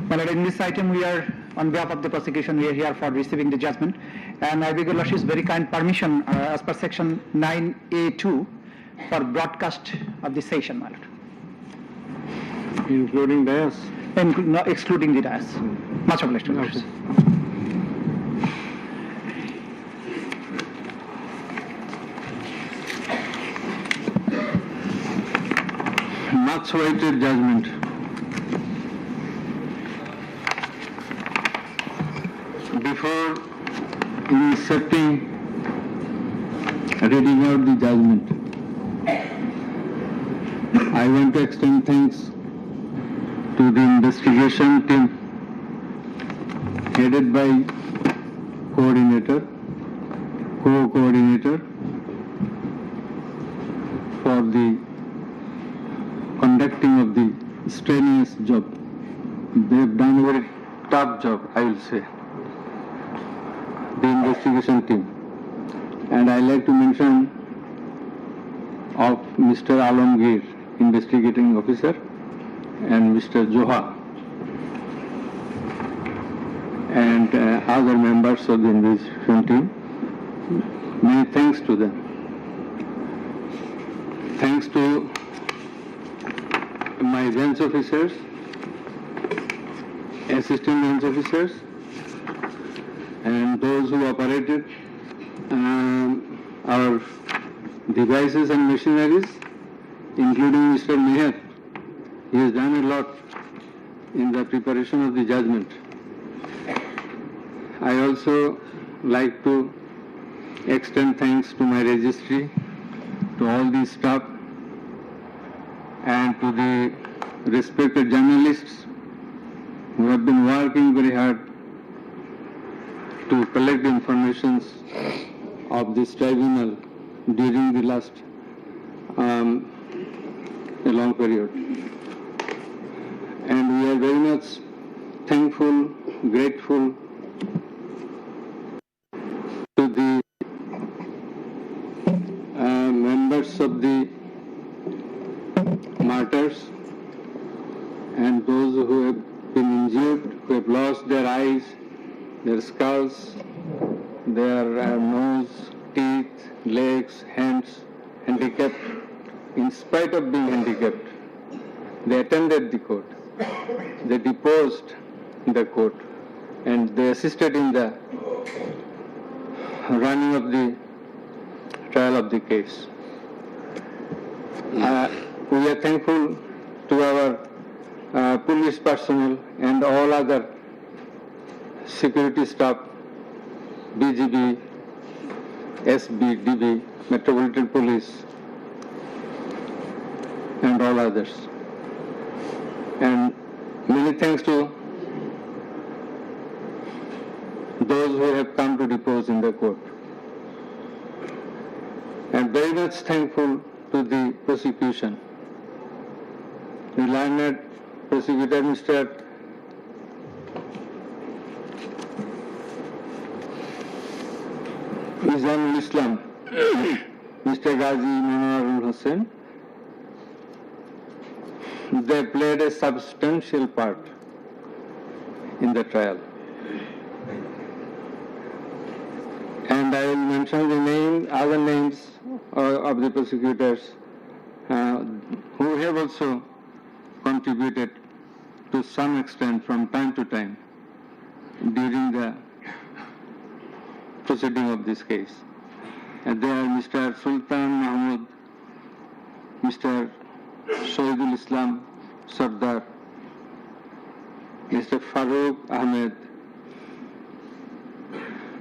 My Lord, in this item we are, on behalf of the prosecution, we are here for receiving the judgment. And I beg your Lordship's very kind permission as per section 9A2 for broadcast of the session, my Lord. Including dais? No, excluding the dais. Much obliged, Your Lordship. Much awaited judgment. Before inserting, reading out the judgment, I want to extend thanks to the investigation team headed by co-coordinator for the conducting of the strenuous job. They have done a very tough job, I will say, the investigation team. And I like to mention of Mr. Alamgir, investigating officer, and Mr. Joha, and other members of the investigation team. Many thanks to them. Thanks to my bench officers, assistant bench officers, and those who operated our devices and machineries, including Mr. Meher. He has done a lot in the preparation of the judgment. I also like to extend thanks to my registry, to all the staff, and to the respected journalists who have been working very hard to collect the information of this tribunal during the last a long period. And we are very much thankful, grateful to the members of the martyrs and those who have been injured, who have lost their eyes, their skulls, their nose, teeth, legs, hands, handicapped. In spite of being handicapped, they attended the court, they deposed the court, and they assisted in the running of the trial of the case. We are thankful to our police personnel and all other security staff, BGB, SB, DB, Metropolitan Police, and all others. And many thanks to those who have come to depose in the court. And very much thankful to the prosecution. The learned prosecutor, Mr. Nizamul Islam, Mr. Ghazi Manwarul Hussain. They played a substantial part in the trial. And I will mention the other names of the prosecutors who have also contributed to some extent from time to time during the proceeding of this case. And they are Mr. Sultan Mahmood, Mr. Shahidul Islam Sardar, Mr. Farooq Ahmed,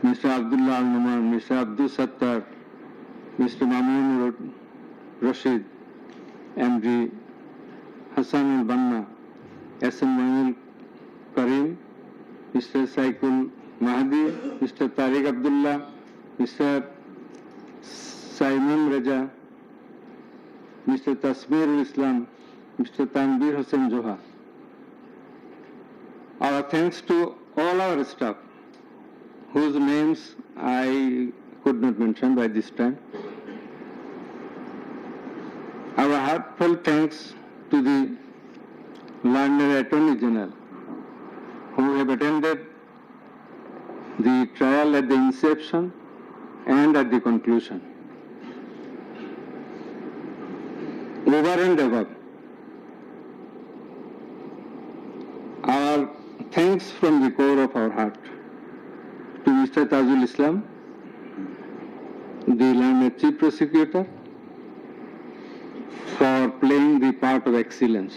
Mr. Abdullah Al-Numan, Mr. Abdul Sattar, Mr. Mamun Rashid, MD Hassan Al-Banna, S.M. Maimul Karim, Mr. Saikul Mahdi, Mr. Tariq Abdullah, Mr. Simon Raja, Mr. Tasmir Islam, Mr. Tanvir Hussain Joha. Our thanks to all our staff, whose names I could not mention by this time. Our heartfelt thanks to the learned Attorney General who have attended the trial at the inception and at the conclusion. Over and above, our thanks from the core of our heart to Mr. Tajul Islam, the learned Chief Prosecutor, for playing the part of excellence.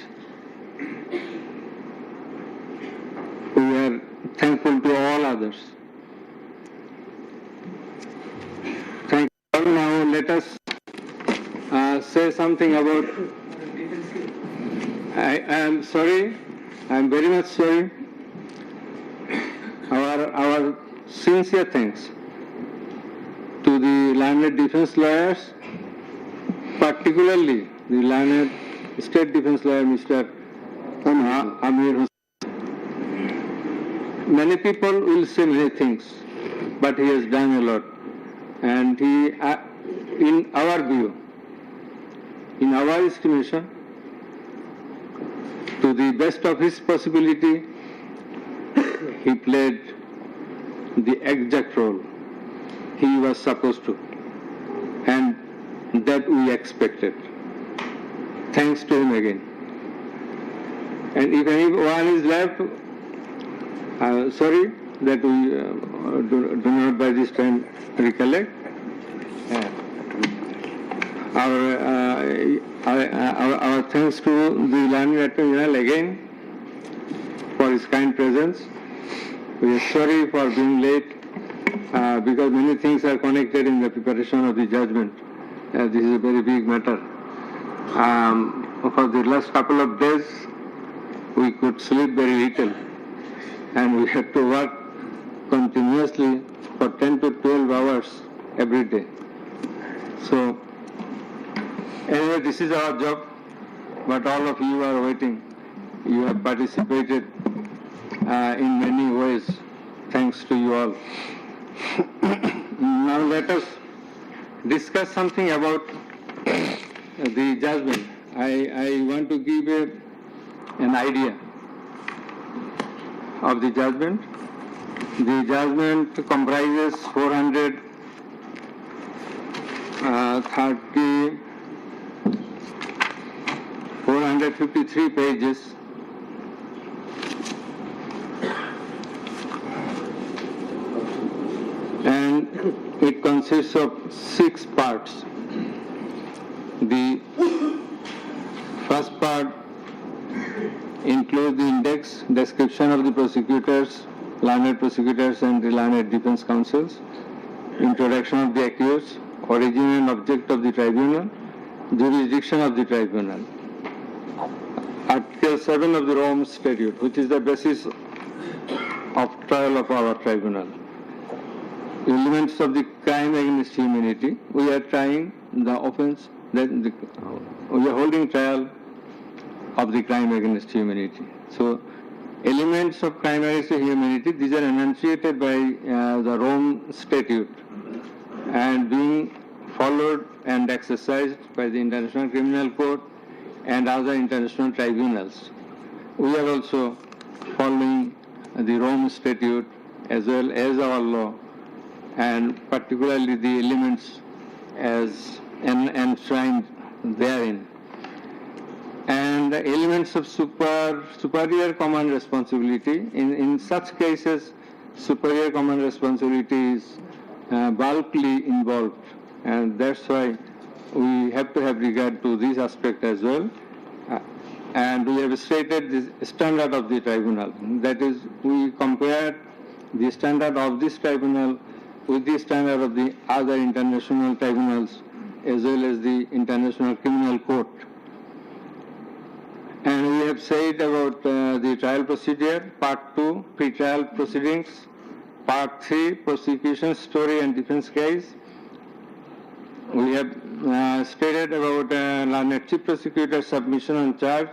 We are thankful to all others. Thank you. Now let us say something about. I am sorry. I am very much sorry. Our sincere thanks to the learned defense lawyers, particularly the learned State Defense Lawyer, Mr. Amir Hussain. Many people will say many things, but he has done a lot. And he, in our view, in our estimation, to the best of his possibility, he played the exact role he was supposed to, and that we expected. Thanks to him again. And if anyone is left, sorry that we do not by this time recollect. Our thanks to the learned Attorney General again for his kind presence. We are sorry for being late because many things are connected in the preparation of the judgment. This is a very big matter. For the last couple of days, we could sleep very little, and we had to work continuously for 10 to 12 hours every day. So, anyway, this is our job, but all of you are waiting. You have participated in many ways. Thanks to you all. Now let us discuss something about the judgment. I want to give an idea of the judgment. The judgment comprises 453 pages. And it consists of 6 parts. The first part includes the index, description of the prosecutors, learned prosecutors and the learned defense counsels, introduction of the accused, origin and object of the tribunal, jurisdiction of the tribunal. Article 7 of the Rome Statute, which is the basis of trial of our tribunal. Elements of the crime against humanity. We are trying the offense, we are holding trial of the crime against humanity. So, elements of crime against humanity, these are enunciated by the Rome Statute and being followed and exercised by the International Criminal Court and other international tribunals. We are also following the Rome Statute as well as our law, and particularly the elements as enshrined therein. And the elements of superior common responsibility. In such cases, superior common responsibility is bulkily involved, and that's why we have to have regard to this aspect as well. And we have stated the standard of the tribunal. That is, we compare the standard of this tribunal with the standard of the other international tribunals as well as the International Criminal Court. And we have said about the trial procedure, Part 2, pre-trial proceedings, Part 3, prosecution story and defense case. We have stated about learned Chief Prosecutor submission on charge,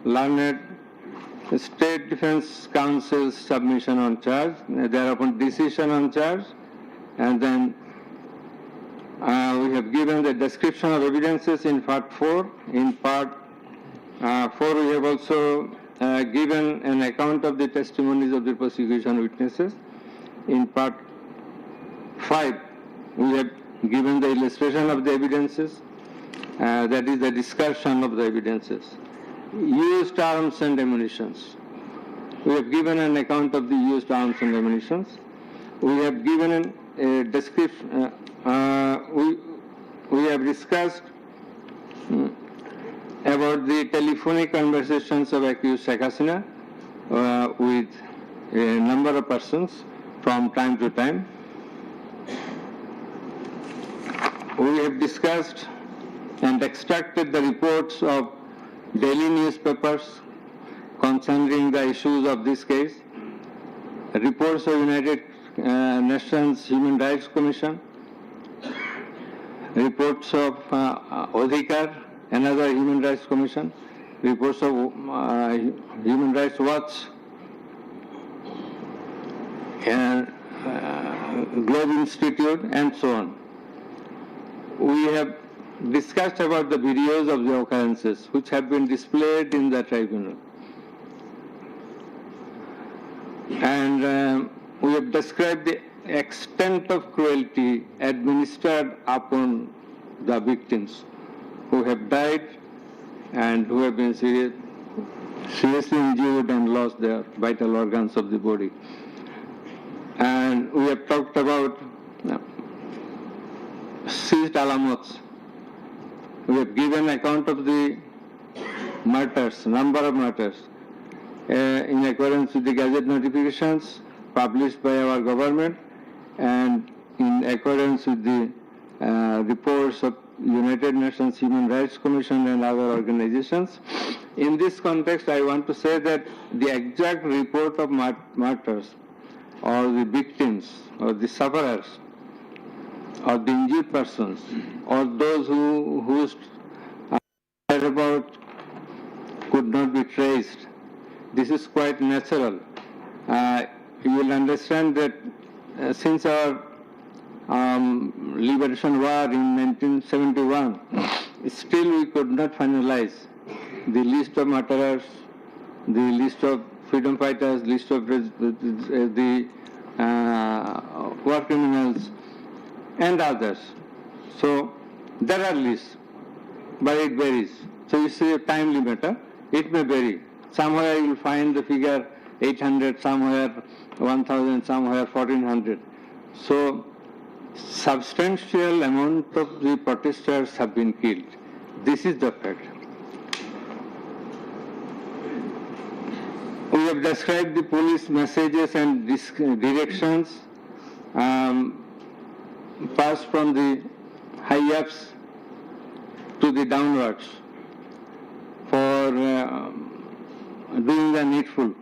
learned State Defense Counsel's submission on charge, thereupon decision on charge, and then we have given the description of evidences in Part 4. In Part 4 we have also given an account of the testimonies of the prosecution witnesses. In part 5, we have given the illustration of the evidences, that is the discussion of the evidences. Used arms and ammunitions. We have given an account of the used arms and ammunitions. We have given a description, we have discussed about the telephonic conversations of accused Sheikh Hasina with a number of persons from time to time. We have discussed and extracted the reports of daily newspapers concerning the issues of this case, reports of United Nations Human Rights Commission, reports of Odhikar, another Human Rights Commission, reports of Human Rights Watch, and Globe Institute, and so on. We have discussed about the videos of the occurrences which have been displayed in the tribunal. And we have described the extent of cruelty administered upon the victims who have died and who have been seriously injured and lost their vital organs of the body. And we have talked about seized alamots. We have given account of the murders, number of murders, in accordance with the Gazette notifications published by our government and in accordance with the reports of United Nations Human Rights Commission and other organizations. In this context, I want to say that the exact report of martyrs or the victims or the sufferers or the injured persons or those whose whereabouts could not be traced, this is quite natural. You will understand that since our liberation war in 1971, still we could not finalize the list of murderers, the list of freedom fighters, list of the war criminals and others. So there are lists, but it varies. So you see a time limit, it may vary. Somewhere you will find the figure 800, somewhere 1000, somewhere 1400. So substantial amount of the protesters have been killed. This is the fact. We have described the police messages and directions passed from the high-ups to the downwards for doing the needful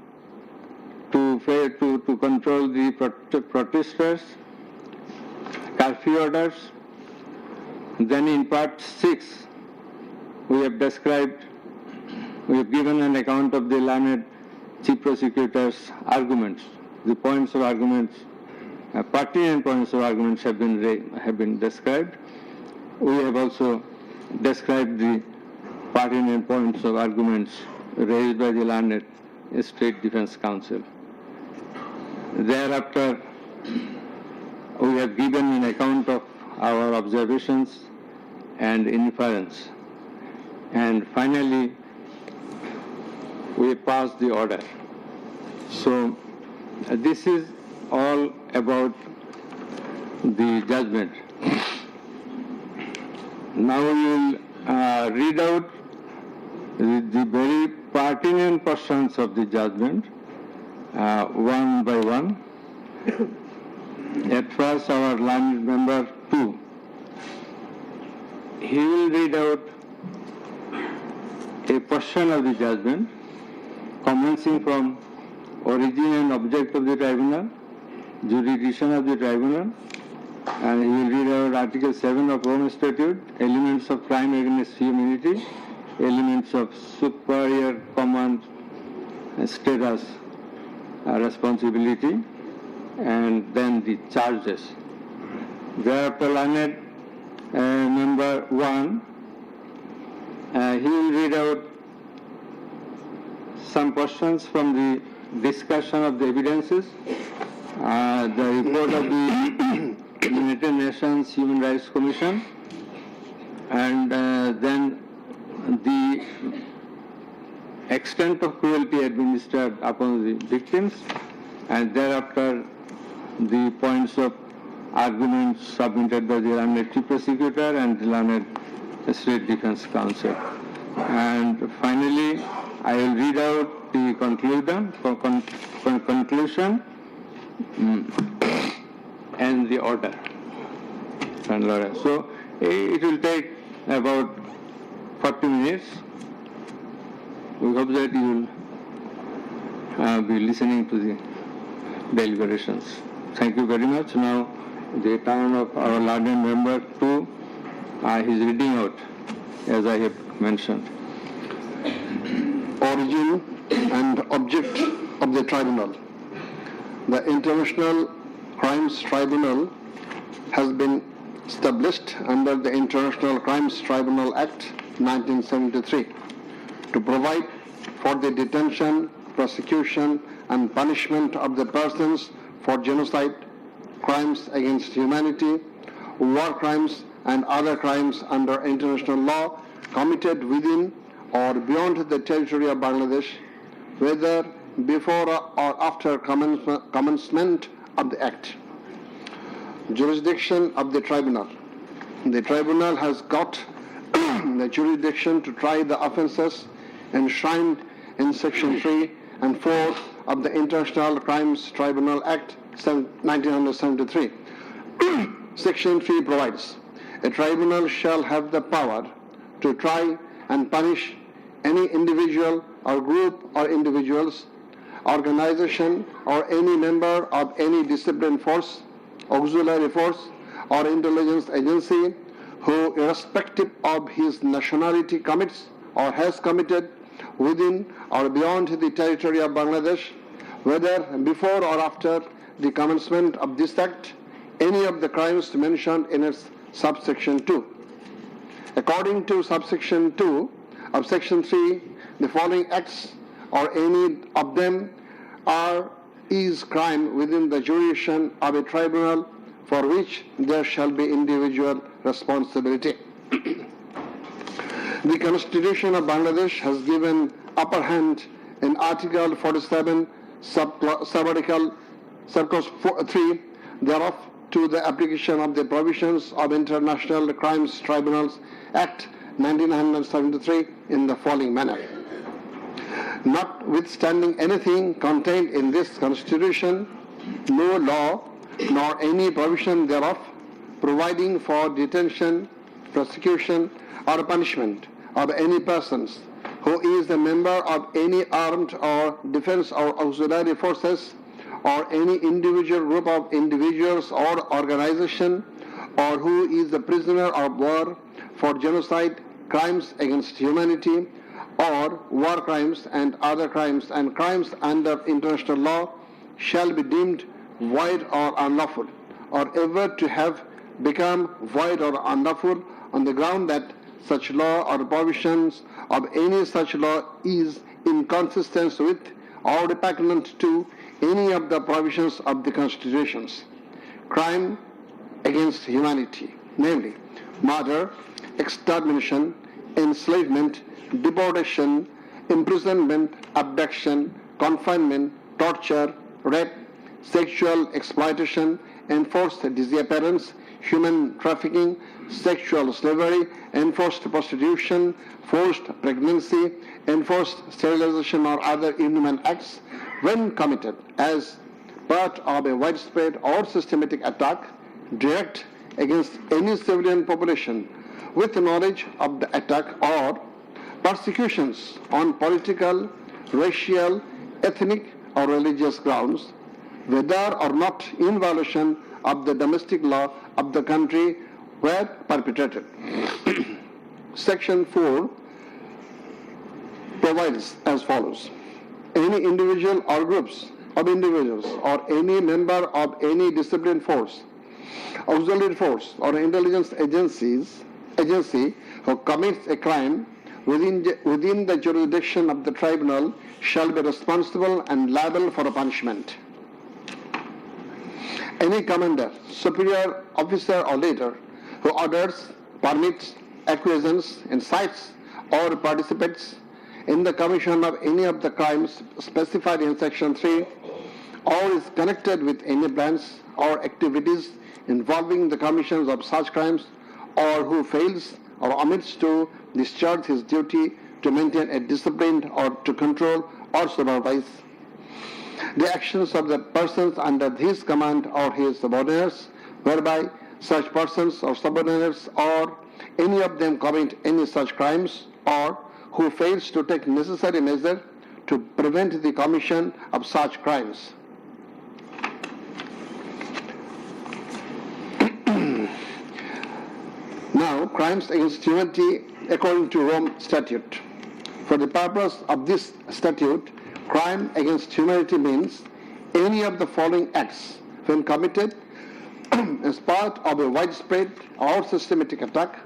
to control the protesters, curfew orders. Then in part 6, we have described, we have given an account of the learned Chief Prosecutor's arguments, the points of arguments, pertinent points of arguments have been described. We have also described the pertinent points of arguments raised by the learned State Defense Council. Thereafter, we have given an account of our observations and inference. And finally, we passed the order. So this is all about the judgment. Now we will read out the very pertinent portions of the judgment one by one. At first, our learned member 2, he will read out a portion of the judgment commencing from origin and object of the tribunal, jurisdiction of the tribunal, and he will read out Article 7 of Rome Statute, elements of crime against humanity, elements of superior command status responsibility, and then the charges. Thereafter, learned member 1, he will read out some questions from the discussion of the evidences. The report of the United Nations Human Rights Commission, and then the extent of cruelty administered upon the victims, and thereafter the points of arguments submitted by the learned chief prosecutor and the learned state defense counsel. And finally, I will read out the conclusion and the order. So it will take about 40 minutes. We hope that you will be listening to the deliberations. Thank you very much. Now the turn of our learned member to his reading out, as I have mentioned. Origin and object of the tribunal. The International Crimes Tribunal has been established under the International Crimes Tribunal Act 1973 to provide for the detention, prosecution and punishment of the persons for genocide, crimes against humanity, war crimes and other crimes under international law committed within or beyond the territory of Bangladesh, whether before or after commencement of the Act. Jurisdiction of the Tribunal. The Tribunal has got the jurisdiction to try the offences enshrined in Section 3 and 4 of the International Crimes Tribunal Act 1973. Section 3 provides, a tribunal shall have the power to try and punish any individual or group or individuals, organization or any member of any disciplined force, auxiliary force or intelligence agency who, irrespective of his nationality, commits or has committed within or beyond the territory of Bangladesh, whether before or after the commencement of this act, any of the crimes mentioned in its subsection 2. According to subsection 2 of section 3, the following acts or any of them is crime within the jurisdiction of a tribunal for which there shall be individual responsibility. The Constitution of Bangladesh has given upper hand in Article 47, subarticle 3 thereof to the application of the provisions of International Crimes Tribunals Act 1973 in the following manner. Notwithstanding anything contained in this Constitution, no law nor any provision thereof providing for detention, prosecution or punishment of any persons who is a member of any armed or defense or auxiliary forces or any individual group of individuals or organization, or who is a prisoner of war for genocide, crimes against humanity, or war crimes and other crimes and crimes under international law shall be deemed void or unlawful, or ever to have become void or unlawful on the ground that such law or provisions of any such law is inconsistent with or repugnant to any of the provisions of the constitutions. Crime against humanity, namely murder, extermination, enslavement, deportation, imprisonment, abduction, confinement, torture, rape, sexual exploitation, enforced disappearance, human trafficking, sexual slavery, enforced prostitution, forced pregnancy, enforced sterilization or other inhuman acts when committed as part of a widespread or systematic attack direct against any civilian population with knowledge of the attack, or persecutions on political, racial, ethnic or religious grounds, whether or not in violation of the domestic law of the country were perpetrated. Section 4 provides as follows. Any individual or groups of individuals or any member of any disciplined force, auxiliary force or intelligence agency who commits a crime within the jurisdiction of the tribunal shall be responsible and liable for a punishment. Any commander, superior officer or leader who orders, permits, acquiesces, incites or participates in the commission of any of the crimes specified in section 3 or is connected with any plans or activities involving the commissions of such crimes, or who fails or omits to discharge his duty to maintain a disciplined or to control or supervise the actions of the persons under his command or his subordinates, whereby such persons or subordinates or any of them commit any such crimes, or who fails to take necessary measure to prevent the commission of such crimes. Now, crimes against humanity according to Rome Statute. For the purpose of this statute, crime against humanity means any of the following acts when committed as part of a widespread or systematic attack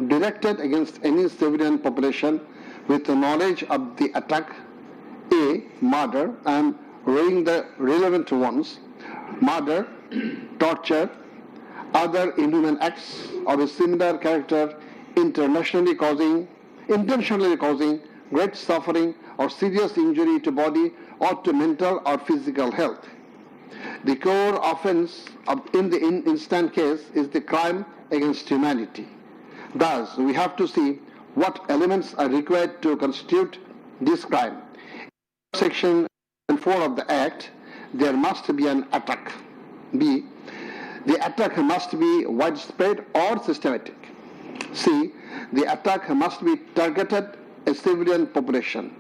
directed against any civilian population with the knowledge of the attack: A. Murder and reading the relevant ones, murder, torture, other inhuman acts of a similar character intentionally causing great suffering or serious injury to body or to mental or physical health. The core offense in the instant case is the crime against humanity. Thus, we have to see what elements are required to constitute this crime. In Section 4 of the Act, there must be an attack. B. The attack must be widespread or systematic. C. The attack must be targeted a civilian population.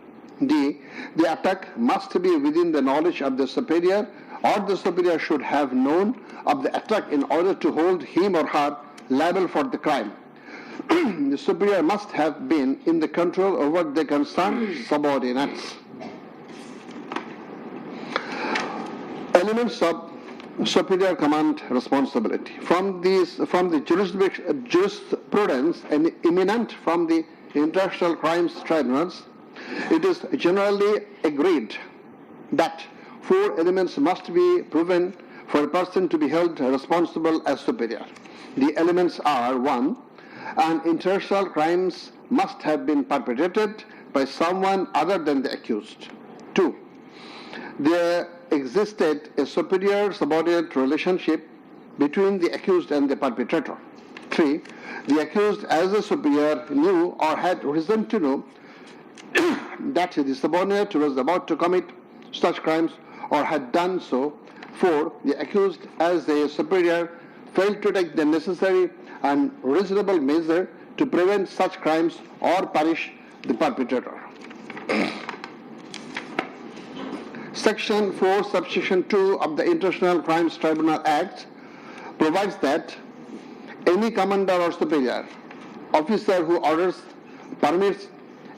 D. The attack must be within the knowledge of the superior, or the superior should have known of the attack in order to hold him or her liable for the crime. The superior must have been in the control over the concerned subordinates. Elements of superior command responsibility. From the jurisprudence and eminent from the international crimes tribunals, it is generally agreed that 4 elements must be proven for a person to be held responsible as superior. The elements are: 1. An international crimes must have been perpetrated by someone other than the accused. 2. There existed a superior-subordinate relationship between the accused and the perpetrator. 3. The accused as a superior knew or had reason to know that the subordinate was about to commit such crimes or had done so. 4. The accused as a superior failed to take the necessary and reasonable measure to prevent such crimes or punish the perpetrator. Section 4, subsection 2 of the International Crimes Tribunal Act provides that any commander or superior officer who orders, permits,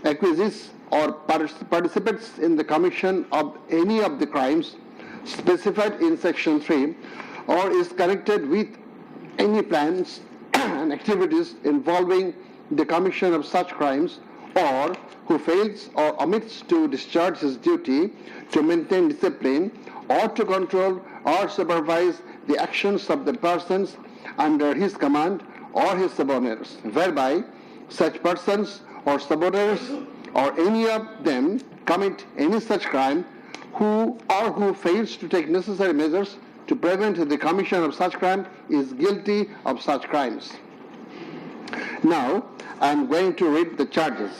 acquiesces, or participates in the commission of any of the crimes specified in section 3 or is connected with any plans and activities involving the commission of such crimes, or who fails or omits to discharge his duty to maintain discipline or to control or supervise the actions of the persons under his command or his subordinates, whereby such persons or subordinates or any of them commit any such crime, who fails to take necessary measures to prevent the commission of such crime is guilty of such crimes. Now, I am going to read the charges.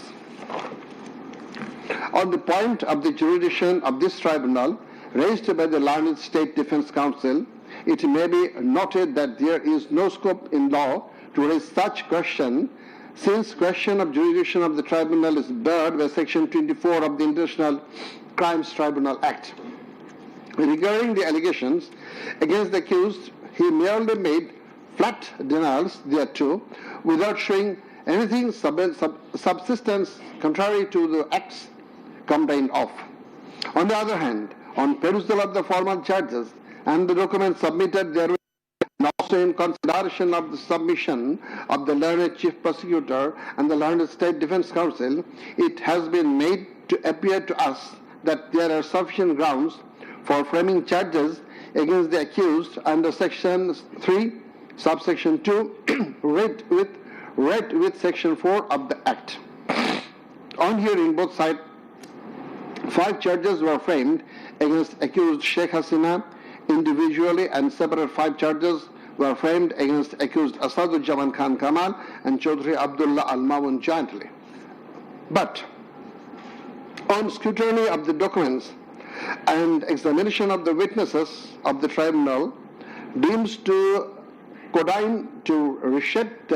On the point of the jurisdiction of this tribunal raised by the learned State Defense Council, it may be noted that there is no scope in law to raise such question, since question of jurisdiction of the tribunal is barred by section 24 of the International Crimes Tribunal Act. Regarding the allegations against the accused, he merely made flat denials thereto without showing anything subsistence contrary to the acts complained of. On the other hand, on perusal of the formal charges and the documents submitted therewith, and also in consideration of the submission of the learned Chief Prosecutor and the learned State Defense Council, it has been made to appear to us that there are sufficient grounds for framing charges against the accused under Section 3, subsection 2, read with Section 4 of the Act. On hearing both sides, 5 charges were framed against accused Sheikh Hasina individually, and separate 5 charges were framed against accused Asaduzzaman Khan Kamal and Chaudhry Abdullah Al-Mamun jointly. But on scrutiny of the documents and examination of the witnesses of the tribunal deems to condign to reshape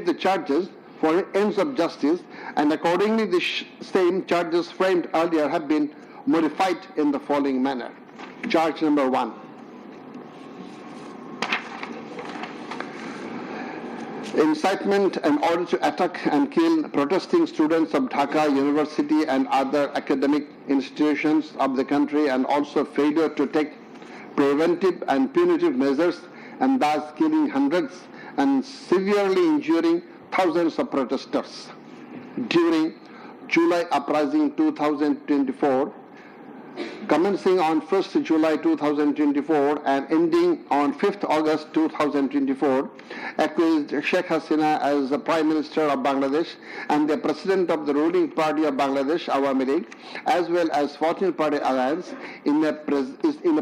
the charges for ends of justice, and accordingly the same charges framed earlier have been modified in the following manner. Charge number 1. Incitement in order to attack and kill protesting students of Dhaka University and other academic institutions of the country, and also failure to take preventive and punitive measures, and thus killing hundreds and severely injuring thousands of protesters during July Uprising 2024, commencing on 1st July 2024 and ending on 5th August 2024, accused Sheikh Hasina as the Prime Minister of Bangladesh and the President of the ruling party of Bangladesh, Awami League, as well as 14th Party Alliance, in a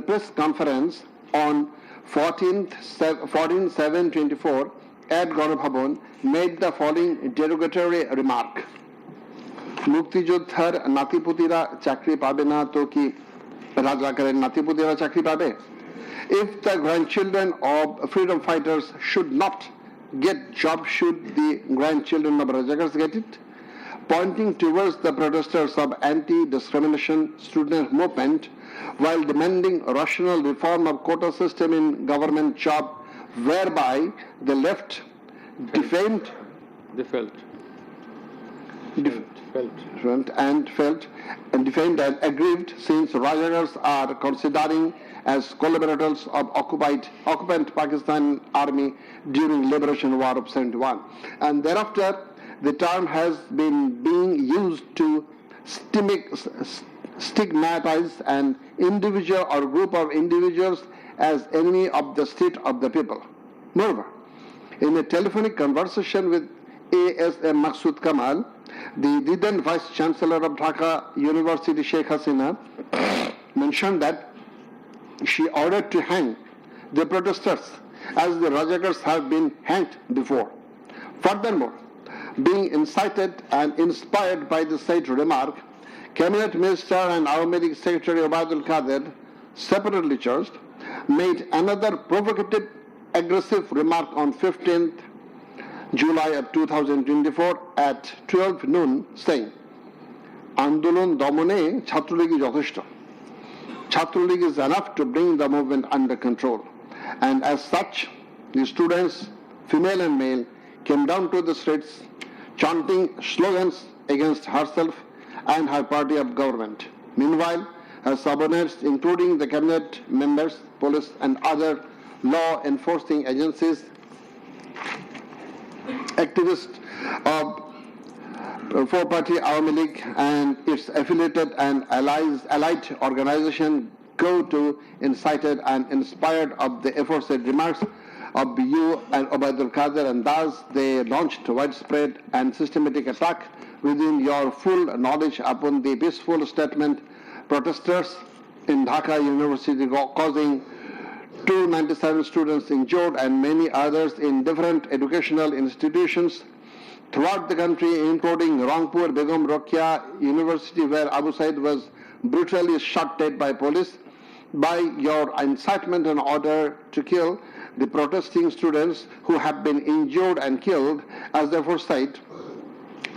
press conference on 14/7/24 at Ganabhavan, made the following derogatory remark. মুক্তিযোদ্ধার নাতিপুতিরা চাকরি পাবে না তো কি রাজাকারের নাতিপুতিরা চাকরি পাবে? If the grandchildren of freedom fighters should not get job, should the grandchildren of Rajakars get it? Pointing towards the protesters of anti-discrimination student movement while demanding rational reform of quota system in government job, whereby the left defamed defamed and aggrieved, since Rajakars are considering as collaborators of occupant Pakistan Army during Liberation War of 71. And thereafter, the term has been being used to stigmatize an individual or group of individuals as enemy of the state of the people. Moreover, in a telephonic conversation with ASM Maksud Kamal, the then Vice Chancellor of Dhaka University, Sheikh Hasina, mentioned that she ordered to hang the protesters as the Rajakars have been hanged before. Furthermore, being incited and inspired by the said remark, Cabinet Minister and Awami League Secretary Obaidul Qadir, separately charged, made another provocative, aggressive remark on 15th July of 2024 at 12 noon, saying, Andolon Domone Chhatroligi Jotheshto. Chhatroligi is enough to bring the movement under control. And as such, the students, female and male, came down to the streets chanting slogans against herself and her party of government. Meanwhile, her subordinates, including the cabinet members, police and other law enforcing agencies, activists of four-party Awami League and its affiliated and allied organization go to incited and inspired of the aforesaid remarks of you and Obaidul Qadir, and thus they launched widespread and systematic attack within your full knowledge upon the peaceful statement protesters in Dhaka University, causing 297 students injured and many others in different educational institutions throughout the country, including Rangpur Begum Rokia University, where Abu Said was brutally shot dead by police. By your incitement and order to kill the protesting students who have been injured and killed as the aforesaid,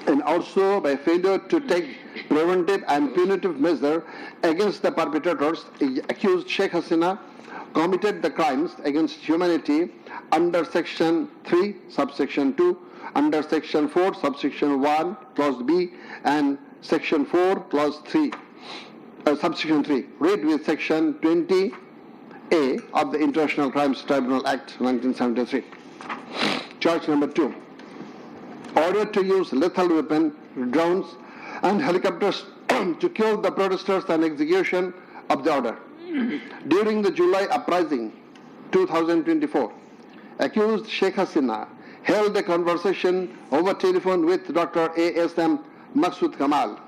and also by failure to take preventive and punitive measure against the perpetrators, accused Sheikh Hasina committed the crimes against humanity under Section 3, subsection 2, under Section 4, subsection 1, clause B, and Section 4, clause 3, subsection 3, read with Section 20A of the International Crimes Tribunal Act 1973. Charge number 2. ordered to use lethal weapon, drones, and helicopters to kill the protesters and execution of the order. During the July uprising 2024, accused Sheikh Hasina held a conversation over telephone with Dr. A.S.M. Maksud Kamal,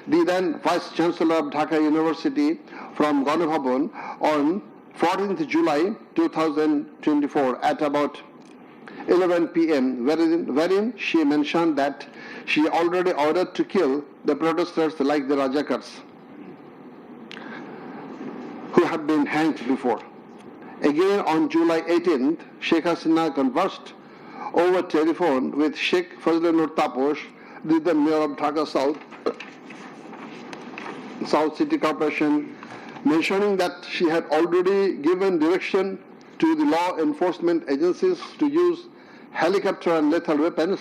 the then Vice Chancellor of Dhaka University, from Ganahabon on 14th July 2024 at about 11 p.m., wherein she mentioned that she already ordered to kill the protesters like the Rajakars who had been hanged before. Again on July 18th, Sheikh Hasina conversed over telephone with Sheikh Fazlur Taposh, the mayor of Dhaka South City Corporation, mentioning that she had already given direction to the law enforcement agencies to use helicopter and lethal weapons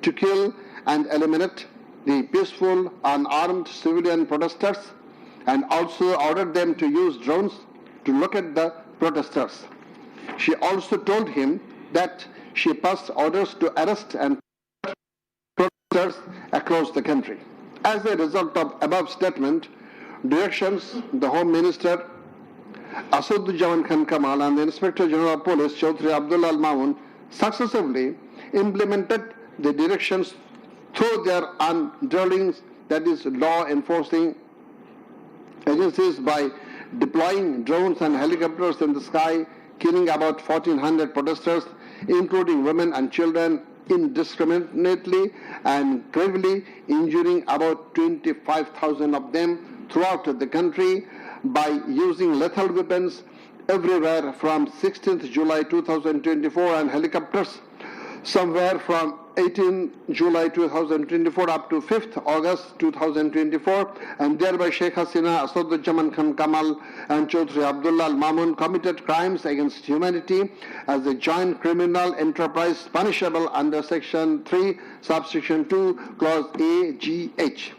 to kill and eliminate the peaceful, unarmed civilian protesters, and also ordered them to use drones to locate the protesters. She also told him that she passed orders to arrest and protesters across the country. As a result of above statement, directions, the Home Minister Asaduzzaman Khan Kamal and the Inspector General of Police Chaudhry Abdullah Al Mamun successively implemented the directions through their underlings, that is law enforcing agencies, by deploying drones and helicopters in the sky, killing about 1,400 protesters, including women and children, indiscriminately and gravely injuring about 25,000 of them throughout the country by using lethal weapons everywhere from 16th July 2024 and helicopters somewhere from 18 July 2024 up to 5th August 2024, and thereby Sheikh Hasina, Asaduzzaman Khan Kamal and Chaudhry Abdullah Al Mamun committed crimes against humanity as a joint criminal enterprise punishable under Section 3, Subsection 2, Clause A, G, H,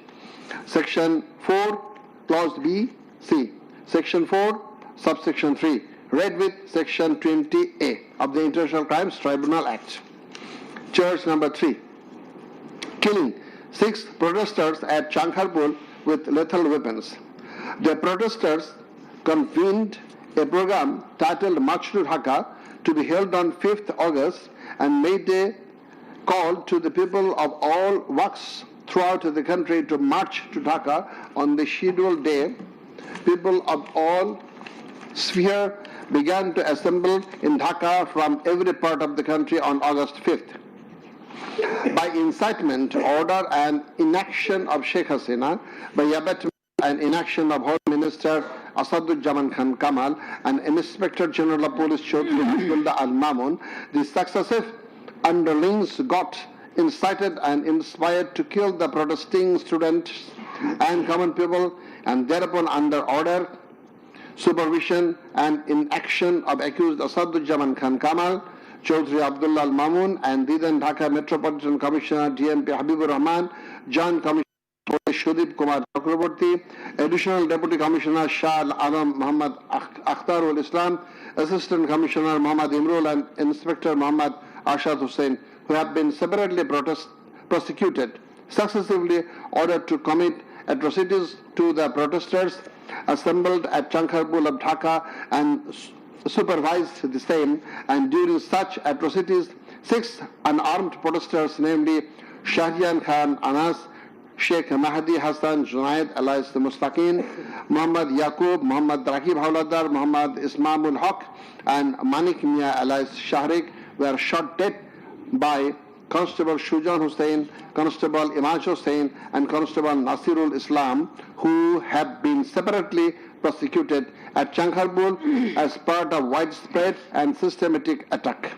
Section 4, Clause B, C, Section 4, Subsection 3, read with Section 20A of the International Crimes Tribunal Act. Charge number 3, killing 6 protesters at Chankharpur with lethal weapons. The protesters convened a program titled March to Dhaka to be held on 5th August and made a call to the people of all walks throughout the country to march to Dhaka on the scheduled day. People of all spheres began to assemble in Dhaka from every part of the country on August 5th. By incitement, order and inaction of Sheikh Hasina, by abetment and inaction of Home Minister Asaduzzaman Khan Kamal and Inspector General of Police Chaudhry Abdullah Al Mamun, the successive underlings got incited and inspired to kill the protesting students and common people, and thereupon under order, supervision and inaction of accused Asaduzzaman Khan Kamal, Chaudhry Abdullah Al Mamun and the then Dhaka Metropolitan Commissioner DMP Habibur Rahman, Joint Commissioner Shudip Kumar Chakraborty, Additional Deputy Commissioner Shah Al Alam Muhammad Akhtarul Islam, Assistant Commissioner Muhammad Imrul and Inspector Muhammad Arshad Hussain, who have been separately prosecuted, successively ordered to commit atrocities to the protesters assembled at Chankharpur of Dhaka and supervised the same, and during such atrocities 6 unarmed protesters, namely Shahriyan Khan Anas, Sheikh Mahdi Hassan Junaid alias Mustaqin, Muhammad Yaqub, Muhammad Rakib Hawladar, Muhammad Ismail Haq and Manik Mia alias Shahrik were shot dead by Constable Shujan Hussain, Constable Imaj Hussain and Constable Nasirul Islam, who have been separately prosecuted at Chankharpur as part of widespread and systematic attack.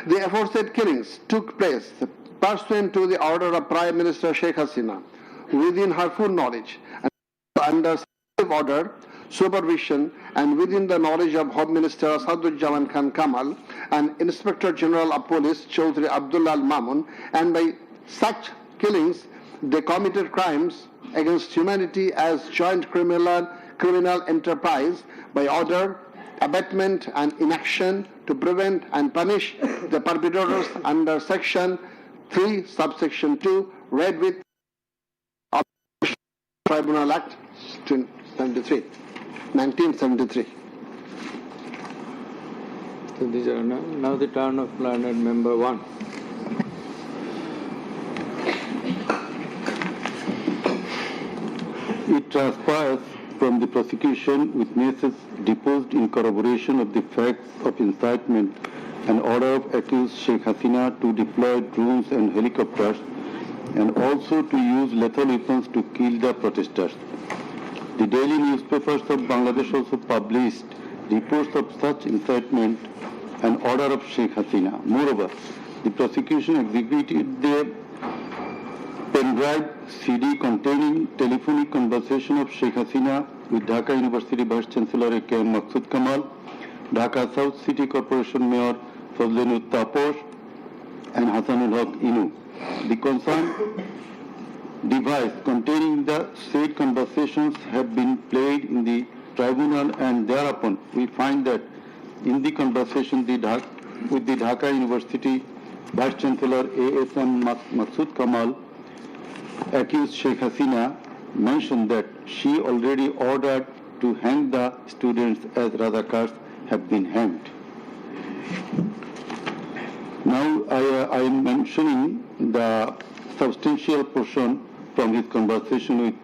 The aforesaid killings took place pursuant to the order of Prime Minister Sheikh Hasina, within her full knowledge and under order, supervision and within the knowledge of Home Minister Asaduzzaman Khan Kamal and Inspector General of Police Chaudhry Abdullah Al Mamun, and by such killings they committed crimes against humanity as joint criminal enterprise by order, abetment and inaction to prevent and punish the perpetrators under Section 3, subsection 2, read with Tribunal Act 1973. So these are now the turn of learned member 1. It transpires from the prosecution witnesses deposed in corroboration of the facts of incitement and order of accused Sheikh Hasina to deploy drones and helicopters and also to use lethal weapons to kill the protesters. The daily newspapers of Bangladesh also published reports of such incitement and order of Sheikh Hasina. Moreover, the prosecution executed the pen-drive CD containing telephonic conversation of Sheikh Hasina with Dhaka University Vice Chancellor A.K.M. Maqsood Kamal, Dhaka South City Corporation Mayor Fazlinut Taposh, and Hasanul Haq Inu. The concerned device containing the said conversations have been played in the tribunal, and thereupon we find that in the conversation with the Dhaka University Vice Chancellor A.S.M. Maqsood Kamal, accused Sheikh Hasina mentioned that she already ordered to hang the students as Razakars have been hanged. Now I am mentioning the substantial portion from his conversation with,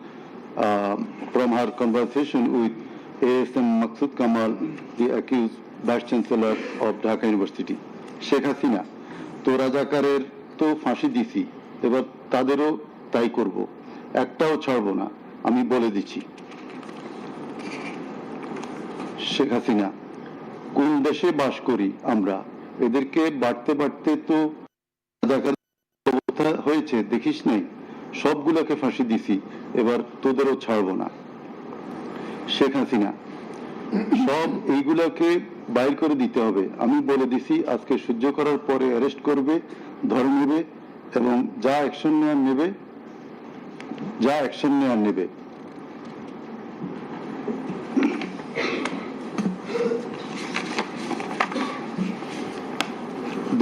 from her conversation with A.S.M. Maqsood Kamal, the accused Vice Chancellor of Dhaka University. Sheikh Hasina, তো রাজাকারের তো ফাঁসি দিছি, এবার তাদেরও তাই করব, একটাও ছাড়বো না, আমি বলে দিচ্ছি। শেখ হাসিনা, কোন দেশে বাস করি আমরা? এদেরকে বাড়তে বাড়তে তো রাজাকারের অবস্থা হয়েছে, দেখিস নাই? সবগুলোকে ফাঁসি দিছি, এবার তোদেরও ছাড়বো না। শেখ হাসিনা, সব এইগুলোকে বাইর করে দিতে হবে, আমি বলে দিছি আজকে সহ্য করার পরে অ্যারেস্ট করবে, ধরে নেবে এবং যা অ্যাকশন নেওয়ার নেবে।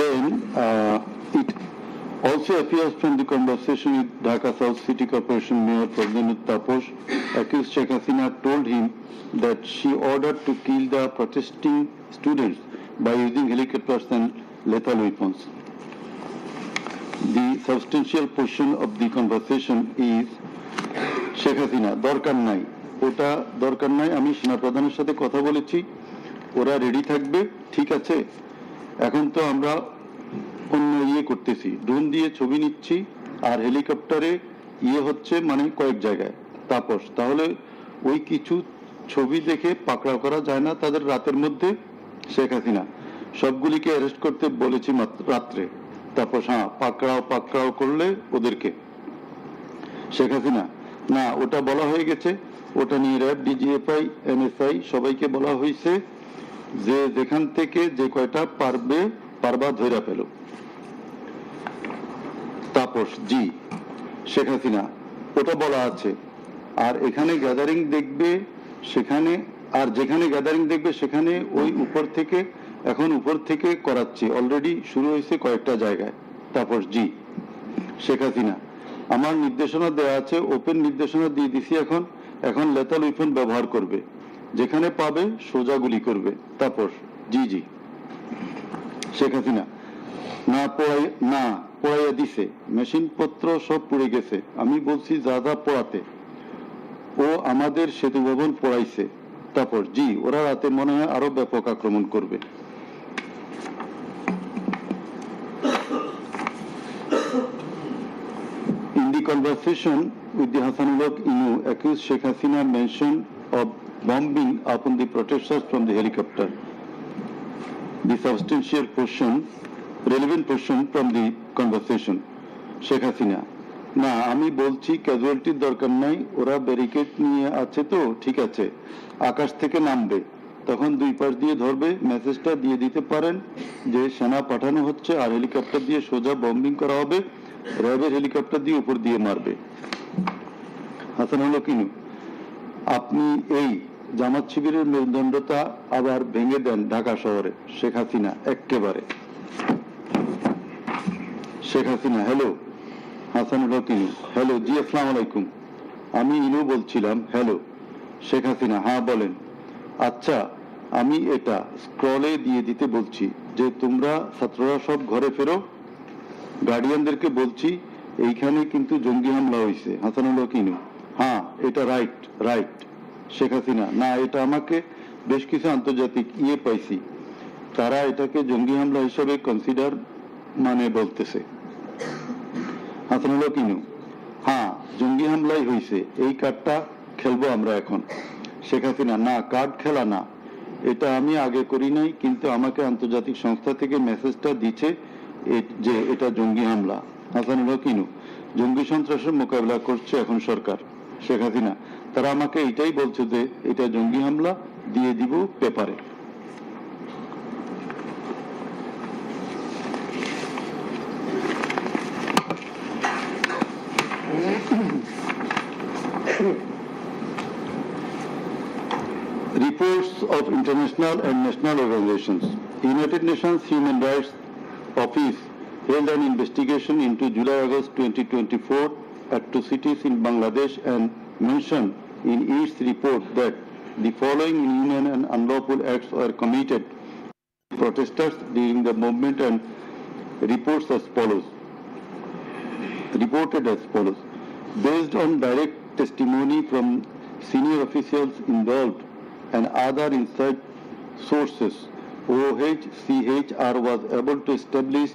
Then it also appears from the conversation with Dhaka South City Corporation Mayor Fazlinut Taposh, accused Sheikh Hasina told him that she ordered to kill the protesting students by using helicopters and lethal weapons. The substantial portion of the conversation is Sheikh Hasina, দরকার নাই, ওটা দরকার নাই, আমি সেনাপ্রধানের সাথে কথা বলেছি, ওরা রেডি থাকবে, ঠিক আছে। এখন তো আমরা অন্য করতেছি, ড্রোন দিয়ে ছবি নিচ্ছি আর হেলিকপ্টারে হচ্ছে মানে কয়েক জায়গায়। তাপস, তাহলে ওই কিছু ছবি দেখে পাকড়াও করা যায় না তাদের রাতের মধ্যে? শেখ হাসিনা, সবগুলিকে অ্যারেস্ট করতে বলেছি রাত্রে। তাপস, হ্যাঁ, পাকড়াও করলে ওদেরকে। শেখ হাসিনা, না, ওটা বলা হয়ে গেছে, ওটা নিয়ে র্যাব, ডিজিএফআই, এনএসআই সবাইকে বলা হয়েছে যে যেখান থেকে যে কয়টা পারবা ধইরা পেল। তাপস, জি। শেখ হাসিনা, ওটা বলা আছে, আর এখানে গ্যাদারিং দেখবে সেখানে, আর যেখানে গ্যাদারিং দেখবে সেখানে ওই উপর থেকে করাচ্ছি, অলরেডি শুরু হয়েছে কয়েকটা জায়গায়। তাপস, জি। শেখ হাসিনা, আমার নির্দেশনা দেওয়া আছে, ওপেন নির্দেশনা দিয়ে দিছি, এখন লেথাল ওয়েপন ব্যবহার করবে, যেখানে পাবে সোজা গুলি করবে। তাপস, জি জি। শেখ হাসিনা, না পড়াইয়া দিছে, মেশিন পত্র সব পড়ে গেছে, আমি বলছি যা পড়াতে, ও আমাদের সেতু ভবন পড়াইছে। তারপর, জি, ওরা রাতে মনে হয় আরো ব্যাপক আক্রমণ করবে। In the conversation with the Hasanul Haq Inu, accused Sheikh Hasina mentioned of bombing upon the protesters from the helicopter. The substantial portion, relevant portion from the conversation. Sheikh Hasina, না, আমি বলছি ক্যাজুয়ালিটির দরকার নাই, ওরা ব্যারিকেড নিয়ে আছে তো ঠিক আছে, আকাশ থেকে নামবে, তখন দুই পাশ দিয়ে ধরবে, মেসেজটা দিয়ে দিতে পারেন যে সেনা পাঠানো হচ্ছে আর হেলিকপ্টার দিয়ে সোজা বম্বিং করা হবে, র্যাবের হেলিকপ্টার দিয়ে উপর দিয়ে মারবে। হাসানুল হক ইনু, আপনি এই জামাত শিবিরের মেরুদণ্ডতা আবার ভেঙে দেন ঢাকা শহরে। শেখ হাসিনা, একেবারে। শেখ হাসিনা হ্যালো, হাসানুল হক ইনু হ্যালো, জি আসসালামু আলাইকুম, আমি ইনু বলছিলাম হ্যালো। শেখ হাসিনা হ্যাঁ বলেন। আচ্ছা, আমি এটা স্ক্রলে দিয়ে দিতে বলছি যে তোমরা ছাত্ররা সব ঘরে ফেরো, গার্ডিয়ানদেরকে বলছি এইখানে কিন্তু জঙ্গি হামলা হয়েছে। হাসানুল হক ইনু হ্যাঁ এটা রাইট রাইট। শেখ হাসিনা না, এটা আমাকে বেশ কিছু আন্তর্জাতিক পাইছি, তারা এটাকে জঙ্গি হামলা হিসেবে কনসিডার বলতেছে। হাসানুল হক ইনু হ্যাঁ জঙ্গি হামলাই হয়েছে, এই কার্ডটা খেলবো আমরা এখন। শেখ হাসিনা না, কার্ড খেলা না, এটা আমি আগে করি নাই, কিন্তু আমাকে আন্তর্জাতিক সংস্থা থেকে মেসেজটা দিচ্ছে যে এটা জঙ্গি হামলা। হাসানুল হক ইনু জঙ্গি সন্ত্রাসের মোকাবিলা করছে এখন সরকার। শেখ হাসিনা তারা আমাকে এটাই বলছে যে এটা জঙ্গি হামলা, দিয়ে দিব পেপারে। Reports of international and national organizations. United Nations Human Rights Office held an investigation into July-August 2024 atrocities in Bangladesh and mentioned in its report that the following inhuman and unlawful acts were committed by protesters during the movement and reported as follows. Based on direct testimony from senior officials involved and other inside sources, OHCHR was able to establish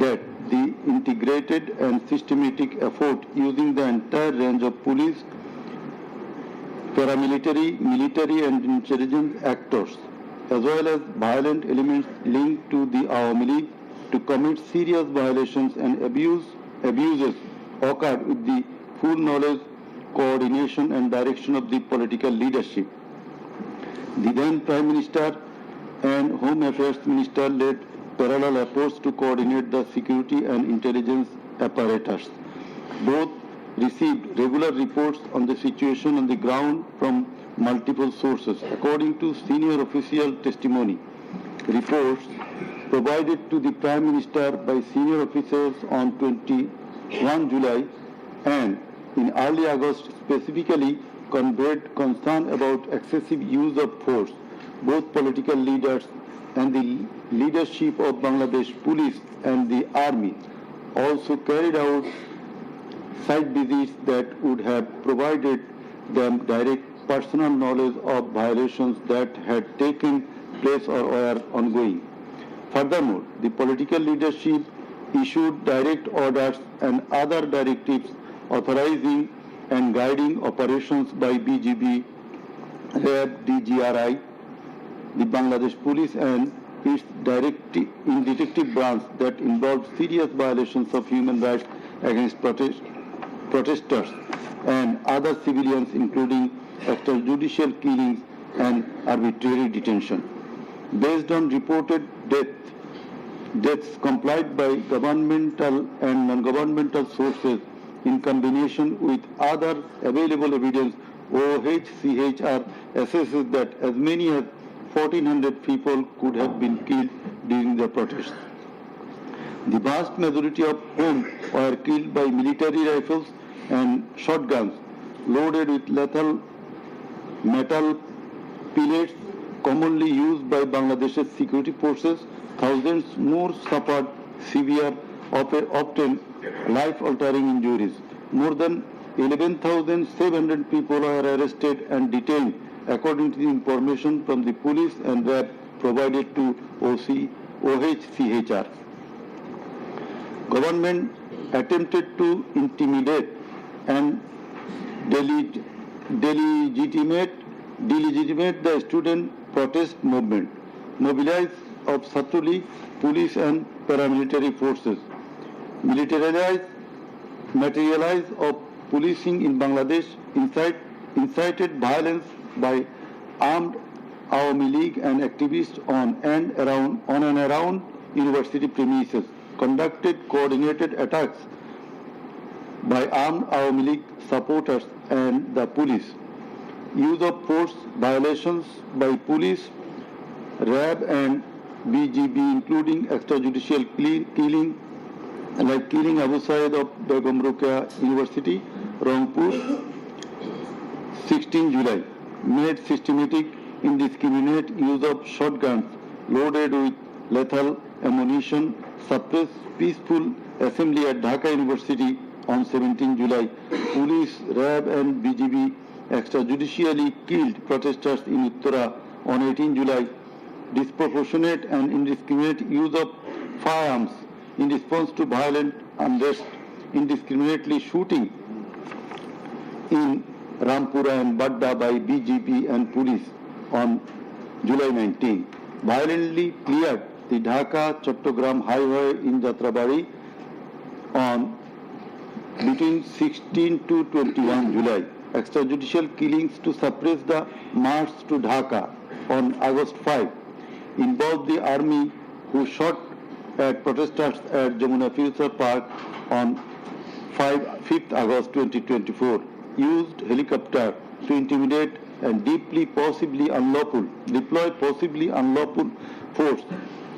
that the integrated and systematic effort using the entire range of police, paramilitary, military and intelligence actors, as well as violent elements linked to the Awami League to commit serious violations and abuses occurred with the full knowledge, coordination and direction of the political leadership. The then Prime Minister and Home Affairs Minister led parallel efforts to coordinate the security and intelligence apparatus. Both received regular reports on the situation on the ground from multiple sources. According to senior official testimony, reports provided to the Prime Minister by senior officials on 21 July and in early August specifically conveyed concern about excessive use of force. Both political leaders and the leadership of Bangladesh Police and the Army also carried out site visits that would have provided them direct personal knowledge of violations that had taken place or were ongoing. Furthermore, the political leadership issued direct orders and other directives authorizing and guiding operations by BGB, RAB, DGRI, the Bangladesh Police and its detective branch that involved serious violations of human rights against protesters and other civilians, including extrajudicial killings and arbitrary detention. Based on reported deaths complied by governmental and non-governmental sources in combination with other available evidence, OHCHR assesses that as many as 1,400 people could have been killed during the protests. The vast majority of whom were killed by military rifles and shotguns loaded with lethal metal pellets commonly used by Bangladesh's security forces. Thousands more suffered severe, often life-altering injuries. More than 11,700 people were arrested and detained, according to the information from the police and RAB provided to OHCHR. Government attempted to intimidate and delegitimate the student protest movement, mobilized of Chhatra League, police and paramilitary forces, materialize of policing in Bangladesh, incited violence by armed Awami League and activists on and around university premises, conducted coordinated attacks by armed Awami League supporters and the police, use of force violations by police, RAB and BGB, including extrajudicial killing, like killing Abu Said of Begum Ruqayya University, Rangpur, 16 July, made systematic indiscriminate use of shotguns loaded with lethal ammunition, suppressed peaceful assembly at Dhaka University on 17 July. Police, RAB and BGB extrajudicially killed protesters in Uttara on 18 July. Disproportionate and indiscriminate use of firearms in response to violent unrest, indiscriminately shooting in Rampura and Badda by BGP and police on July 19. Violently cleared the Dhaka-Chattogram highway in Jatrabari on between 16 to 21 July. Extrajudicial killings to suppress the march to Dhaka on August 5 involved the army who shot at protesters at Jamuna Future Park on 5th August 2024, used helicopter to intimidate and deploy possibly unlawful force,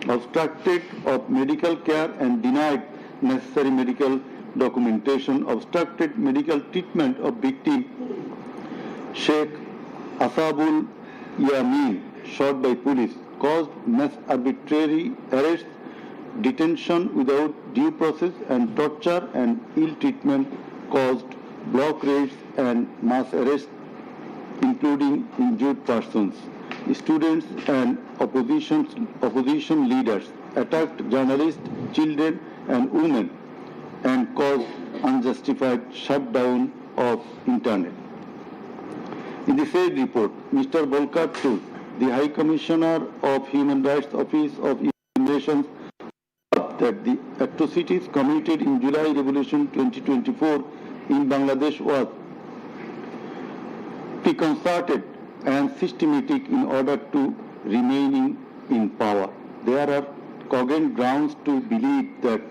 obstructed of medical care and denied necessary medical documentation, obstructed medical treatment of victim Sheikh Asabul Yamin, shot by police, caused mass arbitrary arrests, detention without due process and torture and ill treatment, caused block raids and mass arrests, including injured persons. Students and opposition leaders attacked journalists, children and women and caused unjustified shutdown of internet. In the said report, Mr. Volker Turk, the High Commissioner of Human Rights Office of United Nations, that the atrocities committed in July Revolution 2024 in Bangladesh was preconcerted and systematic in order to remaining in power. There are cogent grounds to believe that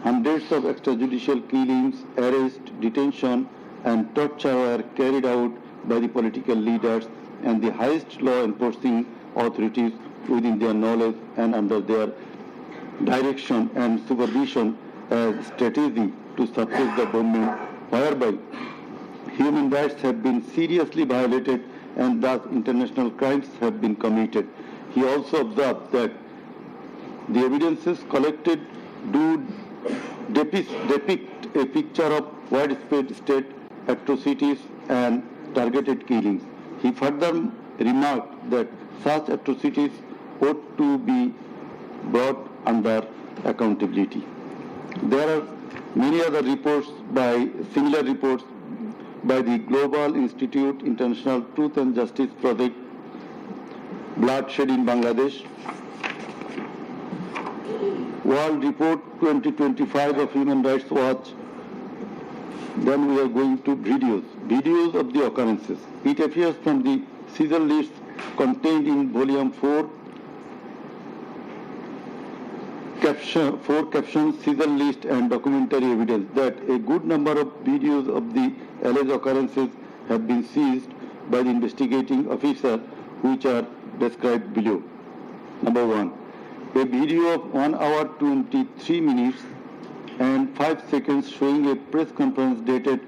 hundreds of extrajudicial killings, arrest, detention and torture were carried out by the political leaders and the highest law enforcing authorities within their knowledge and under their direction and supervision as strategy to suppress the government, whereby human rights have been seriously violated and thus international crimes have been committed. He also observed that the evidences collected do depict a picture of widespread state atrocities and targeted killings. He further remarked that such atrocities ought to be brought under accountability. There are many other similar reports by the Global Institute International Truth and Justice Project, Bloodshed in Bangladesh, World Report 2025 of Human Rights Watch. Then we are going to videos of the occurrences. It appears from the Caesar list contained in Volume 4, captions, Caesar list and documentary evidence that a good number of videos of the alleged occurrences have been seized by the investigating officer, which are described below. Number 1. A video of 1 hour 23 minutes and 5 seconds showing a press conference dated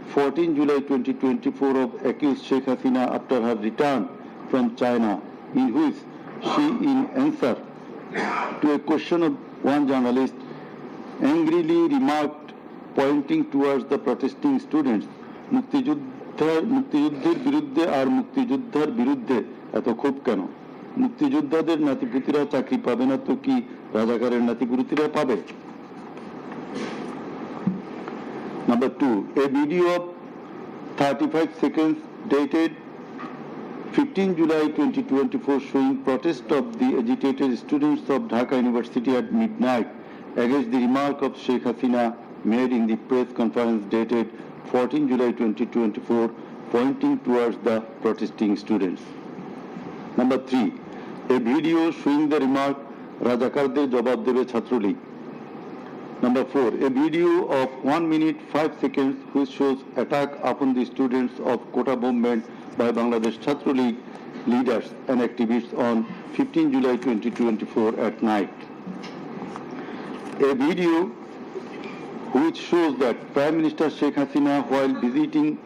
14 July 2024 of accused Sheikh Hasina after her return from China, in which she, in answer to a question of one journalist, angrily remarked, pointing towards the protesting students, মুক্তিযুদ্ধের বিরুদ্ধে আর মুক্তিযোদ্ধার বিরুদ্ধে এত ক্ষোভ কেন? মুক্তিযোদ্ধাদের নাতিপুতিরা চাকরি পাবে না তো কি রাজাকারের নাতিপুতিরা পাবে? Number 2, a video of 35 seconds dated 15 July 2024 showing protest of the agitated students of Dhaka University at midnight against the remark of Sheikh Hasina made in the press conference dated 14 July 2024 pointing towards the protesting students. Number 3, a video showing the remark Rajakarder jawab debe Chhatrolig. Number 4, a video of 1 minute 5 seconds which shows attack upon the students of Kota movement by Bangladesh Chhatrolig leaders and activists on 15 July 2024 at night. A video which shows that Prime Minister Sheikh Hasina, while visiting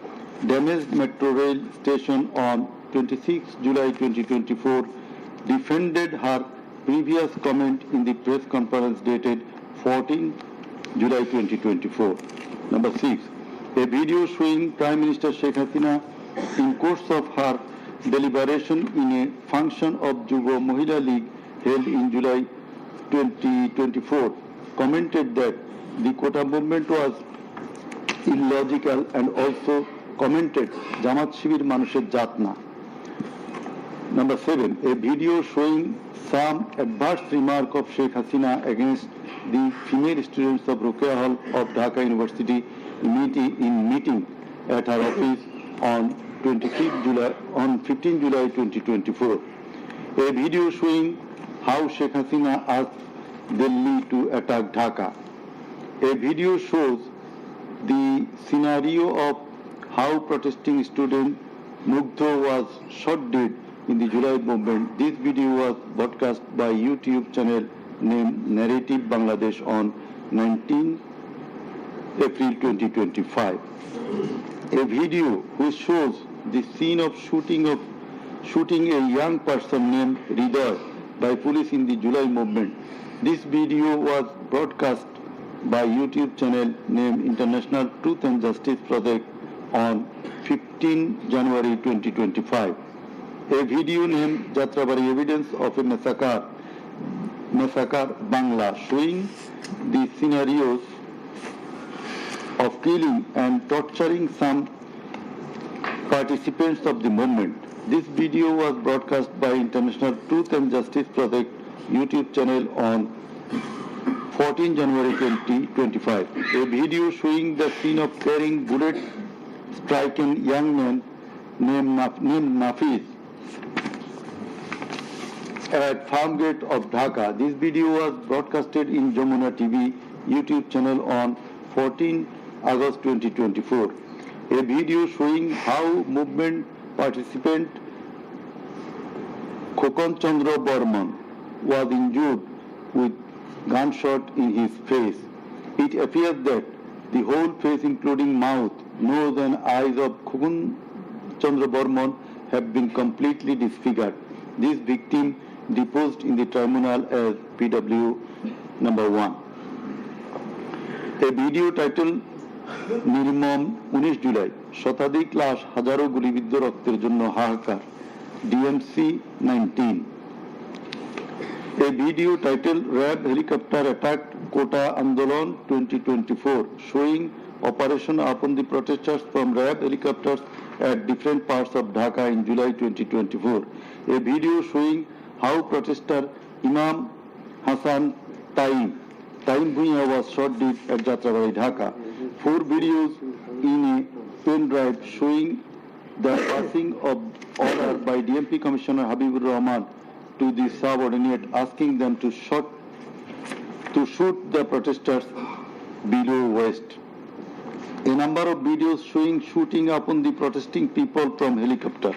damaged metro rail station on 26 July 2024, defended her previous comment in the press conference dated 14 July 2024. Number 6. A video showing Prime Minister Sheikh Hasina in course of her deliberation in a function of Jubo Mahila League held in July 2024 commented that the quota movement was illogical and also commented Jamaat Shibir Manusher Jatna. Number 7. A video showing some adverse remark of Sheikh Hasina against the female students of Ruqayya Hall of Dhaka University meeting at her office on 15 July 2024. A video showing how Sheikh Hasina asked Delhi to attack Dhaka. A video shows the scenario of how protesting student Mugdho was shot dead in the July movement. This video was broadcast by YouTube channel named Narrative Bangladesh on 19 April 2025. A video which shows the scene of shooting a young person named Ridoy by police in the July movement. This video was broadcast by YouTube channel named International Truth and Justice Project on 15 January 2025. A video named Jatrabari Evidence of a Massacre Bangla showing the scenarios of killing and torturing some participants of the movement. This video was broadcast by International Truth and Justice Project YouTube channel on 14 January 2025. A video showing the scene of carrying bullet striking young man named Nafiz at Farm Gate of Dhaka. This video was broadcasted in Jamuna TV YouTube channel on 14 August 2024. A video showing how movement participant Khokon Chandra Burman was injured with gunshot in his face. It appears that the whole face including mouth, nose and eyes of Khokon Chandra Burman have been completely disfigured. This victim deposed in the tribunal as PW number 1. A video titled নির্মম 19 জুলাই শতাধিক লাশ হাজারো গুলিবিদ্ধ রক্তের জন্য হাহাকার DMC 19. A video titled RAB helicopter attacked Kota Andolon 2024 showing operation upon the protesters from RAB helicopters at different parts of Dhaka in July 2024. A video showing how protester Imam Hassan Taim Bhuiya was shot dead at Jatrabari, Dhaka. 4 videos in a pen drive showing the passing of order by DMP Commissioner Habibur Rahman to the subordinate asking them to shoot the protesters below waist. A number of videos showing shooting upon the protesting people from helicopter.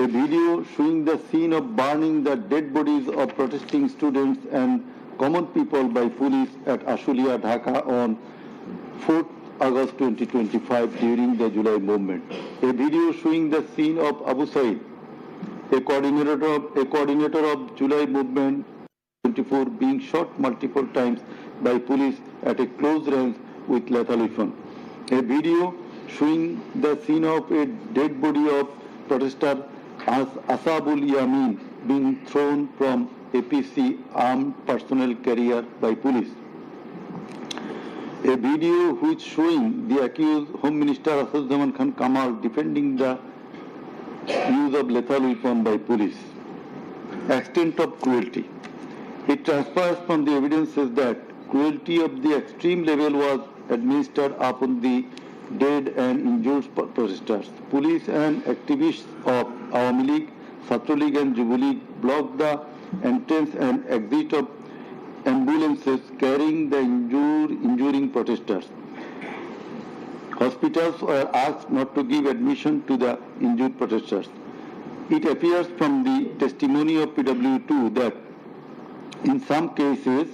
A video showing the scene of burning the dead bodies of protesting students and common people by police at Ashulia, Dhaka on 4th August 2025 during the July movement. A video showing the scene of Abu Said, a coordinator of July movement 24 being shot multiple times by police at a close range with lethal weapon. A video showing the scene of a dead body of protester Asabul Yamin being thrown from APC armed personnel carrier by police. A video which showing the accused Home Minister Asaduzzaman Khan Kamal defending the use of lethal weapon by police. Extent of cruelty. It transpires from the evidences that cruelty of the extreme level was administered upon the dead and injured protesters. Police and activists of Awami League, Chhatra League and Jubo League blocked the entrance and exit of ambulances carrying the injuring protesters. Hospitals were asked not to give admission to the injured protesters. It appears from the testimony of PW2 that in some cases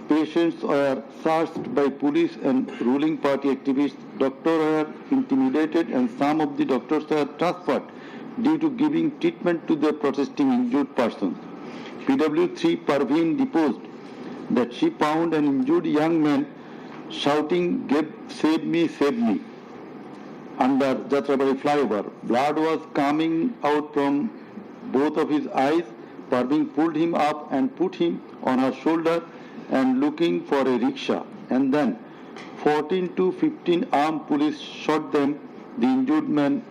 patients were searched by police and ruling party activists. Doctors were intimidated and some of the doctors were transferred due to giving treatment to the protesting injured persons. PW3 Parveen deposed that she found an injured young man shouting, save me, under Jatrabari flyover. Blood was coming out from both of his eyes. Parveen pulled him up and put him on her shoulder and looking for a rickshaw. And then 14 to 15 armed police shot them. The injured man,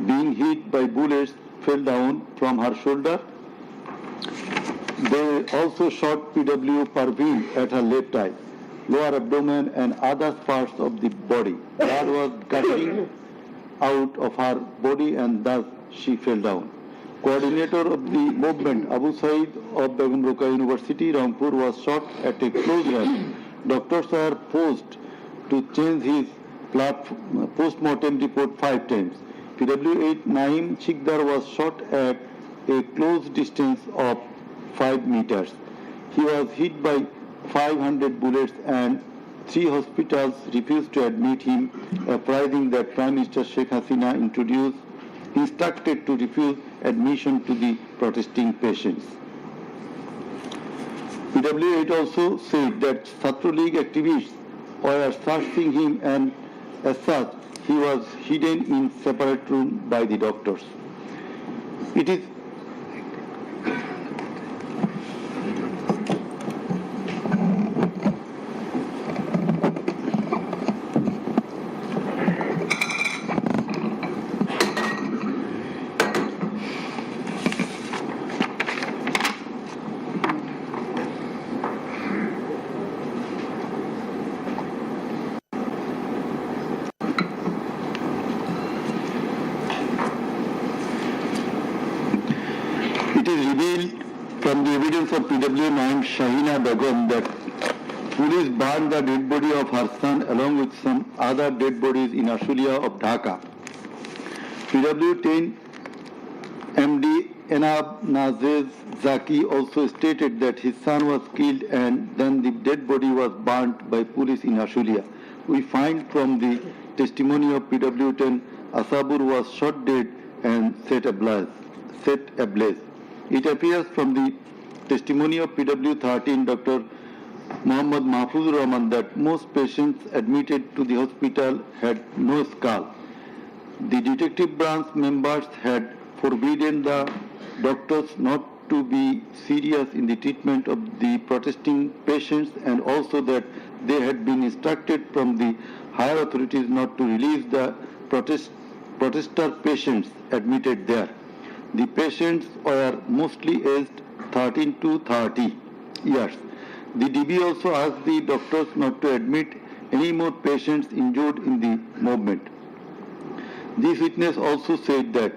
being hit by bullets, fell down from her shoulder. They also shot PW Parveen at her left eye, lower abdomen and other parts of the body. Blood was gushing out of her body and thus she fell down. Coordinator of the movement, Abu Said of Begum Roka University, Rangpur, was shot at a close range. Doctors were forced to change his post-mortem report 5 times. PW8 Naim Chikdar was shot at a close distance of 5 meters. He was hit by 500 bullets and 3 hospitals refused to admit him, apprising that Prime Minister Sheikh Hasina instructed to refuse admission to the protesting patients. PW8 also said that Chhatro League activists were searching him and as such he was hidden in separate room by the doctors. It is revealed from the evidence of PW9 Shahina Begum that police burned the dead body of her son along with some other dead bodies in Ashulia of Dhaka. PW10 MD Enab Nazez Zaki also stated that his son was killed and then the dead body was burnt by police in Ashulia. We find from the testimony of PW10 Asabur was shot dead and set ablaze. It appears from the testimony of PW13 Dr. Muhammad Mahfuzur Rahman that most patients admitted to the hospital had no skull. The detective branch members had forbidden the doctors not to be serious in the treatment of the protesting patients and also that they had been instructed from the higher authorities not to release the protester patients admitted there. The patients were mostly aged 13 to 30 years. The DB also asked the doctors not to admit any more patients injured in the movement. This witness also said that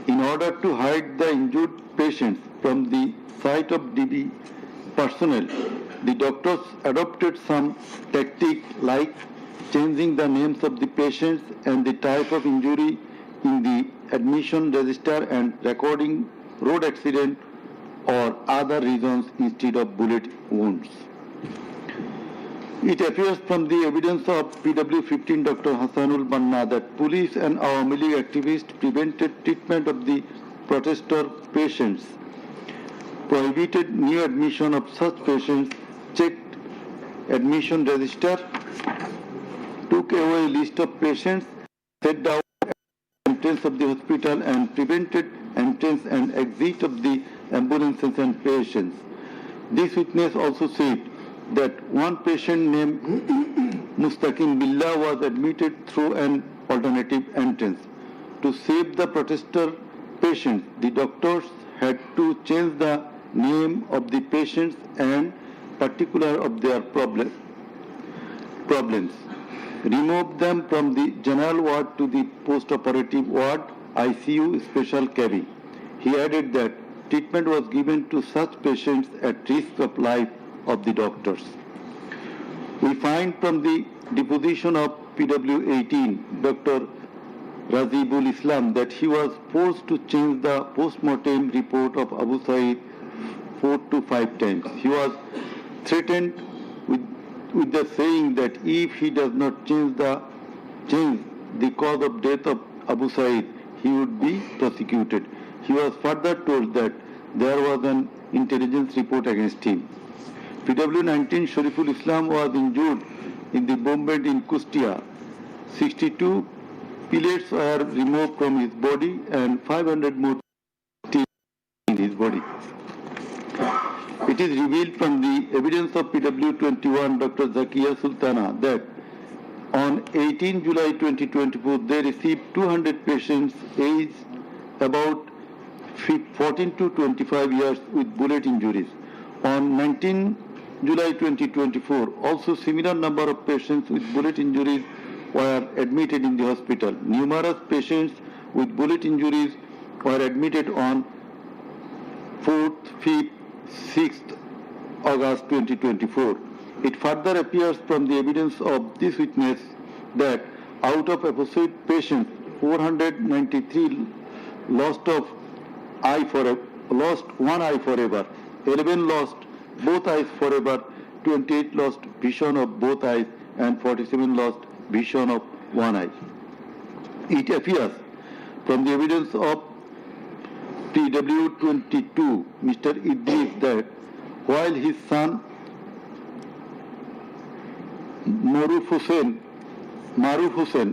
in order to hide the injured patients from the sight of DB personnel, the doctors adopted some tactic like changing the names of the patients and the type of injury in the admission register and recording road accident or other reasons instead of bullet wounds. It appears from the evidence of PW15 Dr. Hassanul Banna that police and Awami League activists prevented treatment of the protester patients, prohibited new admission of such patients, checked admission register, took away list of patients, set down entrance of the hospital and prevented entrance and exit of the ambulances and patients. This witness also said that one patient named Mustaqim Billah was admitted through an alternative entrance. To save the protester patients, the doctors had to change the name of the patients and particular of their problems. Remove them from the general ward to the post-operative ward, ICU special cabin. He added that treatment was given to such patients at risk of life of the doctors. We find from the deposition of PW18, Dr. Razibul Islam, that he was forced to change the post-mortem report of Abu Said 4 to 5 times. He was threatened with the saying that if he does not change the cause of death of Abu Said, he would be prosecuted. He was further told that there was an intelligence report against him. PW19 Shariful Islam was injured in the bomb in Kustia. 62 pellets were removed from his body and 500 more still in his body. It is revealed from the evidence of PW21 Dr. Zakia Sultana that on 18 July 2024 they received 200 patients aged about 14 to 25 years with bullet injuries. On 19 July 2024 also similar number of patients with bullet injuries were admitted in the hospital. Numerous patients with bullet injuries were admitted on 4th, 5th, 6th August 2024. It further appears from the evidence of this witness that out of episode patients, 493 lost one eye forever, 11 lost both eyes forever, 28 lost vision of both eyes, and 47 lost vision of one eye. It appears from the evidence of PW22, Mr. Idris, that while his son Maruf Hussain,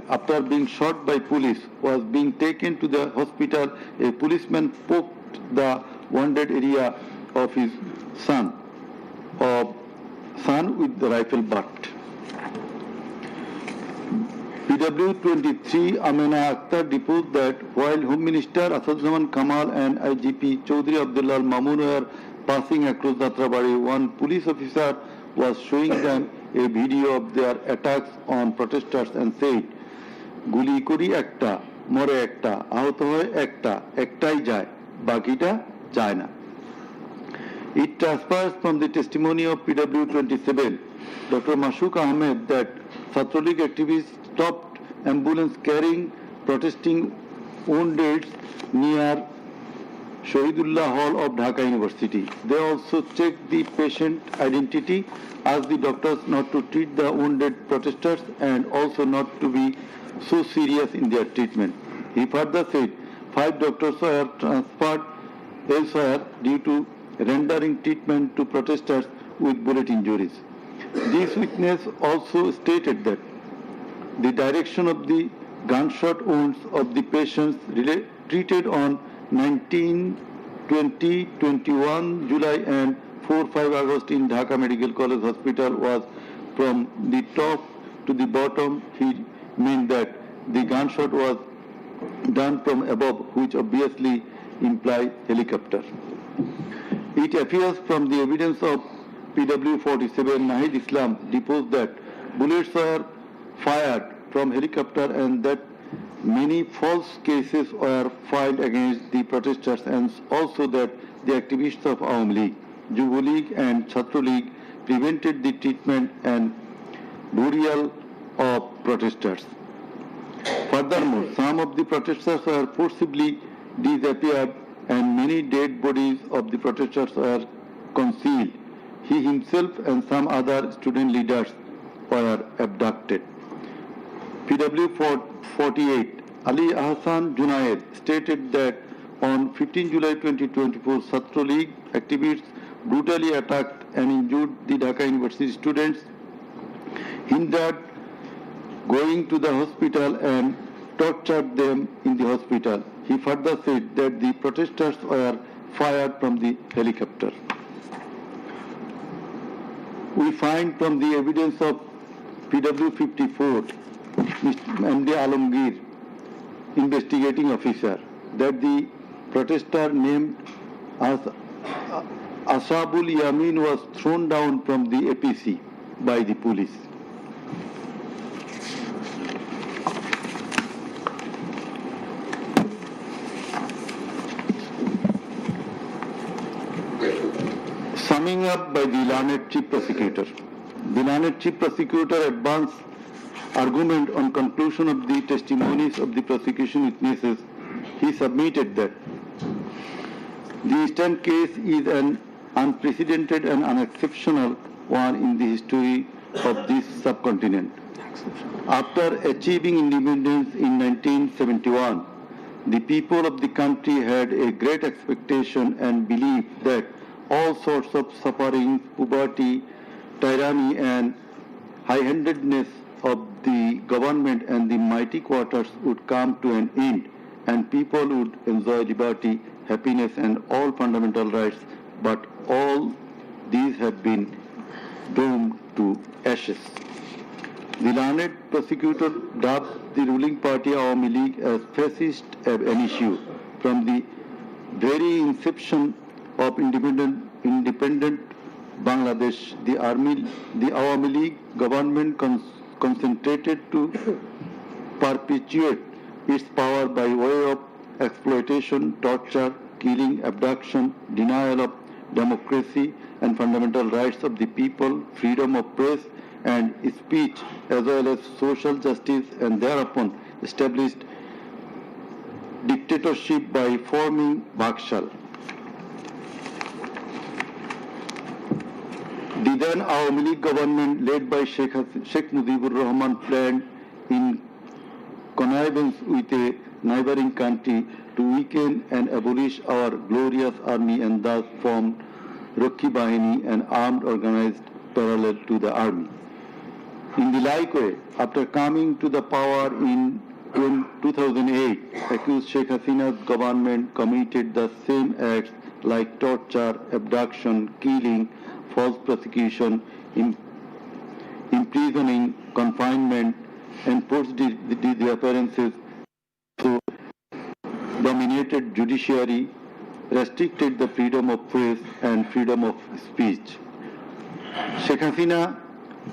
after being shot by police, was being taken to the hospital, a policeman poked the wounded area of his son with the rifle butt. PW23 Amina Akhtar deposed that while Home Minister Asaduzzaman Kamal and IGP Chaudhry Abdullah Mamun were passing across Jatrabari, one police officer was showing them a video of their attacks on protesters and said, "Guli kori ekta, more ekta, ahoto hoy ekta, ektai jay, bakita jay na." It transpires from the testimony of PW27, Dr. Mashuk Ahmed, that Chhatraleague activists stopped ambulance carrying protesting wounded near Shahidullah Hall of Dhaka University. They also checked the patient identity, asked the doctors not to treat the wounded protesters and also not to be so serious in their treatment. He further said 5 doctors were transferred elsewhere due to rendering treatment to protesters with bullet injuries. This witness also stated that the direction of the gunshot wounds of the patients treated on 19, 20, 21 July and 4-5 August in Dhaka Medical College Hospital was from the top to the bottom. He meant that the gunshot was done from above, which obviously implies helicopter. It appears from the evidence of PW47 Nahid Islam deposed that bullets were fired from helicopter and that many false cases were filed against the protesters, and also that the activists of Awam League, Jubo League and Chhatraleague prevented the treatment and burial of protesters. Furthermore, some of the protesters were forcibly disappeared and many dead bodies of the protesters were concealed. He himself and some other student leaders were abducted. PW48 Ali Ahsan Junaid stated that on 15 July 2024, Chhatraleague activists brutally attacked and injured the Dhaka University students, hindered going to the hospital and tortured them in the hospital. He further said that the protesters were fired from the helicopter. We find from the evidence of PW54, MD Alamgir, investigating officer, that the protester named as Ashabul Yamin was thrown down from the APC by the police. Summing up by the learned Chief Prosecutor. The learned Chief Prosecutor advanced argument on conclusion of the testimonies of the prosecution witnesses. He submitted that the instant case is an unprecedented and unexceptional one in the history of this subcontinent. After achieving independence in 1971, the people of the country had a great expectation and belief that all sorts of suffering, poverty, tyranny and high-handedness of the government and the mighty quarters would come to an end and people would enjoy liberty, happiness and all fundamental rights, but all these have been doomed to ashes. The learned prosecutor dubbed the ruling party Awami League as fascist ab initio. From the very inception of independent Bangladesh, the Awami League government concentrated to perpetuate its power by way of exploitation, torture, killing, abduction, denial of democracy and fundamental rights of the people, freedom of press and speech, as well as social justice, and thereupon established dictatorship by forming Bakshal. The then Awami League government, led by Sheikh Mujibur Rahman, planned in connivance with a neighboring country to weaken and abolish our glorious army and thus formed Rakhi Bahini, an armed organized parallel to the army. In the like way, after coming to the power in 2008, accused Sheikh Hasina's government committed the same acts like torture, abduction, killing, false prosecution, imprisoning, confinement, enforced the appearances, so dominated judiciary, restricted the freedom of press and freedom of speech. Sheikh Hasina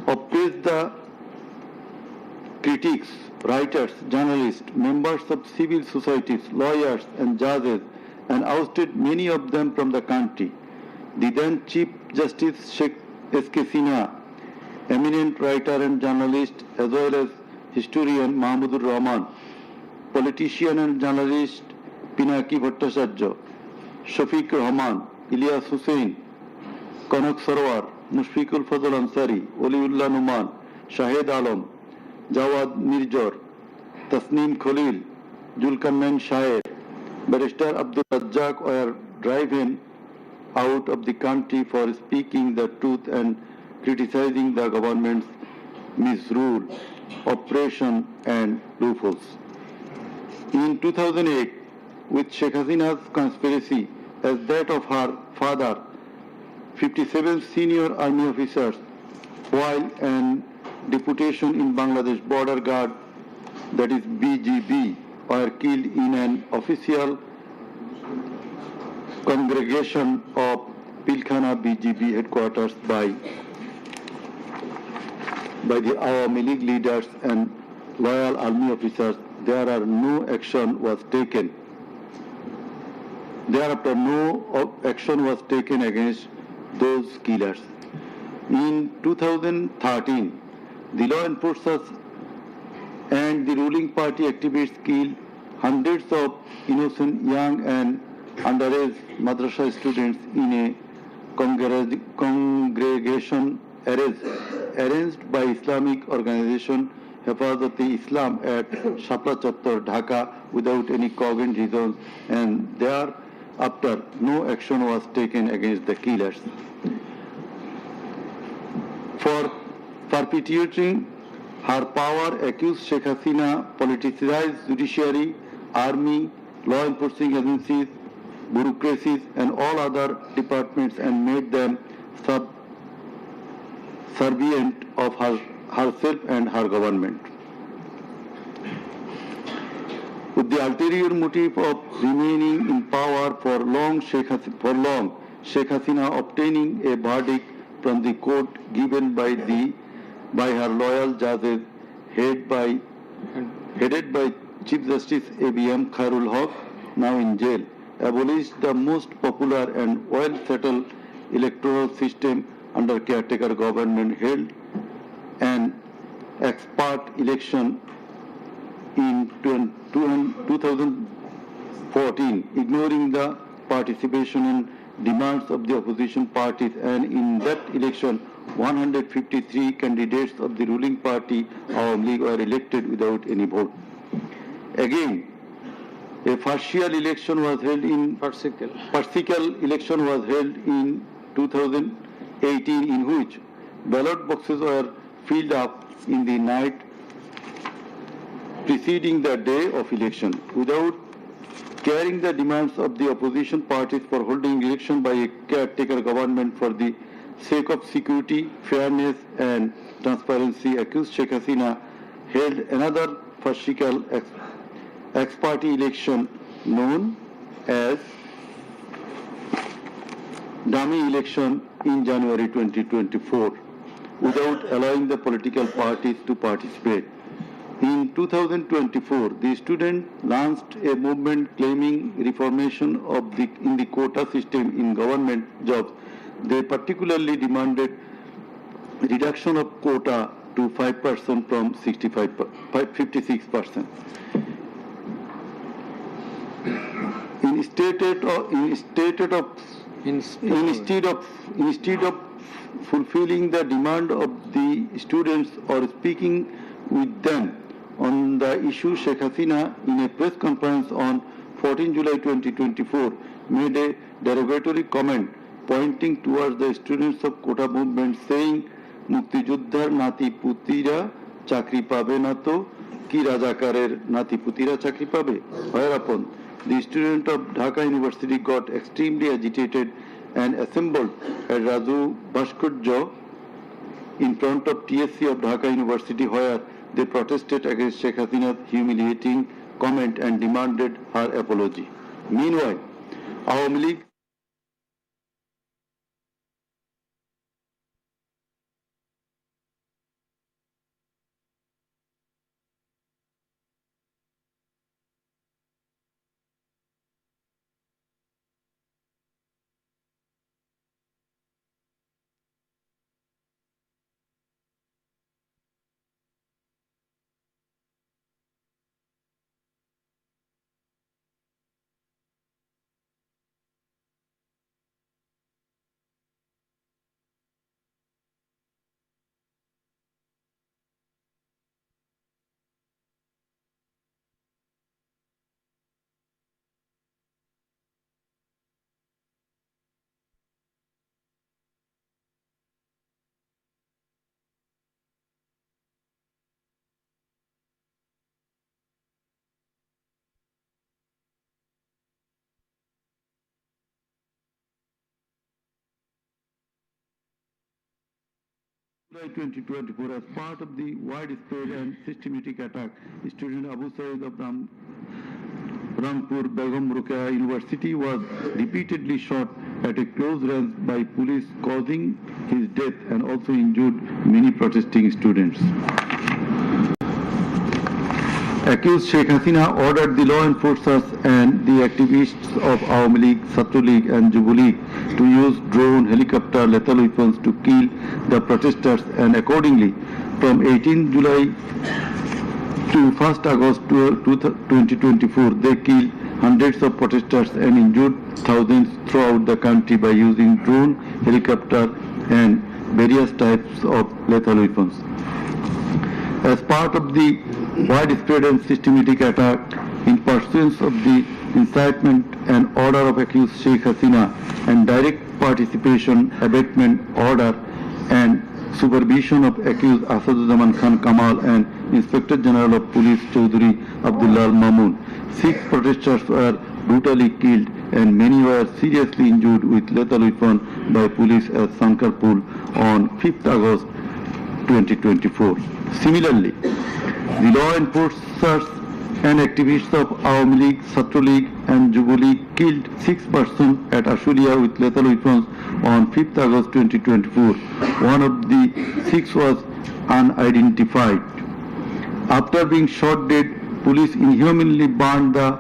oppressed the critics, writers, journalists, members of civil societies, lawyers and judges and ousted many of them from the country. The then Chief Justice Sheikh S.K. Sinha, eminent writer and journalist as well as historian Mahmudur Rahman, politician and journalist Pinaki Bhattacharya, Shafiq Rahman, Ilyas Hussain, Kanak Sarwar, Mushfiqul Fazl Ansari, Waliullah Numan, Shahid Alam, Jawad Mirjor, Tasneem Khalil, Julkarnain Shaher, Barrister Abdul Razzaq were driven out of the country for speaking the truth and criticizing the government's misrule, oppression and loopholes. In 2008, with Sheikh Hasina's conspiracy as that of her father, 57 senior army officers, while an deputation in Bangladesh Border Guard, that is BGB, were killed in an official congregation of Pilkhana BGB headquarters by the Awami League leaders and loyal army officers. Thereafter, no action was taken against those killers. In 2013, the law enforcers and the ruling party activists killed hundreds of innocent young and underage madrasa students in a congregation arranged by Islamic organization Hifazat-e-Islam at Shapla Chattor, Dhaka, without any cogent reason, and thereafter no action was taken against the killers. For perpetuating her power, accused Sheikh Hasina politicized judiciary, army, law enforcing agencies, bureaucracies and all other departments and made them subservient of herself and her government. With the ulterior motive of remaining in power for long, Sheikh Hasina obtaining a verdict from the court given by her loyal judges headed by Chief Justice A.B.M. Khairul Haq, now in jail, abolished the most popular and well-settled electoral system under caretaker government, held an expert election in 2014, ignoring the participation and demands of the opposition parties, and in that election 153 candidates of the ruling party Awami League were elected without any vote. Again, a partial election was held in partial election was held in 2018, in which ballot boxes were filled up in the night preceding the day of election without carrying the demands of the opposition parties for holding election by a caretaker government for the sake of security, fairness and transparency. Accused Sheikh Hasina held another partial ex-party election known as dummy election in January 2024 without allowing the political parties to participate. In 2024, the student launched a movement claiming reformation in the quota system in government jobs. They particularly demanded reduction of quota to 5% from 56%. Instead of fulfilling the demand of the students or speaking with them on the issue, Sheikh Hasina, in a press conference on 14 July 2024, made a derogatory comment pointing towards the students of Kota movement, saying, "Mukti Juddhar Nati Putira Chakri Pabe na to ki Rajakarer Nati Putira Chakri Pabe." Whereupon the student of Dhaka University got extremely agitated and assembled at Raju Bhaskarjo in front of TSC of Dhaka University, where they protested against Sheikh Hasina's humiliating comment and demanded her apology. Meanwhile, Awami League July 2024, as part of the widespread and systematic attack, student Abu Said of Rangpur Begum Ruqayya University was repeatedly shot at a close range by police, causing his death and also injured many protesting students. Accused Sheikh Hasina ordered the law enforcers and the activists of Awami League, Satru League and Jubu League to use drone, helicopter, lethal weapons to kill the protesters, and accordingly, from 18 July to 1st August 2024, they killed hundreds of protesters and injured thousands throughout the country by using drone, helicopter and various types of lethal weapons. As part of the widespread and systematic attack, in pursuance of the incitement and order of accused Sheikh Hasina and direct participation, abatement order and supervision of accused Asaduzzaman Khan Kamal and Inspector General of Police Chaudhry Abdullah Mamun, 6 protesters were brutally killed and many were seriously injured with lethal weapon by police at Sankarpur on 5th August 2024. Similarly, the law enforcers and activists of Awami League, Satru League and Jubu League killed 6 persons at Ashulia with lethal weapons on 5th August 2024. One of the 6 was unidentified. After being shot dead, police inhumanly burned the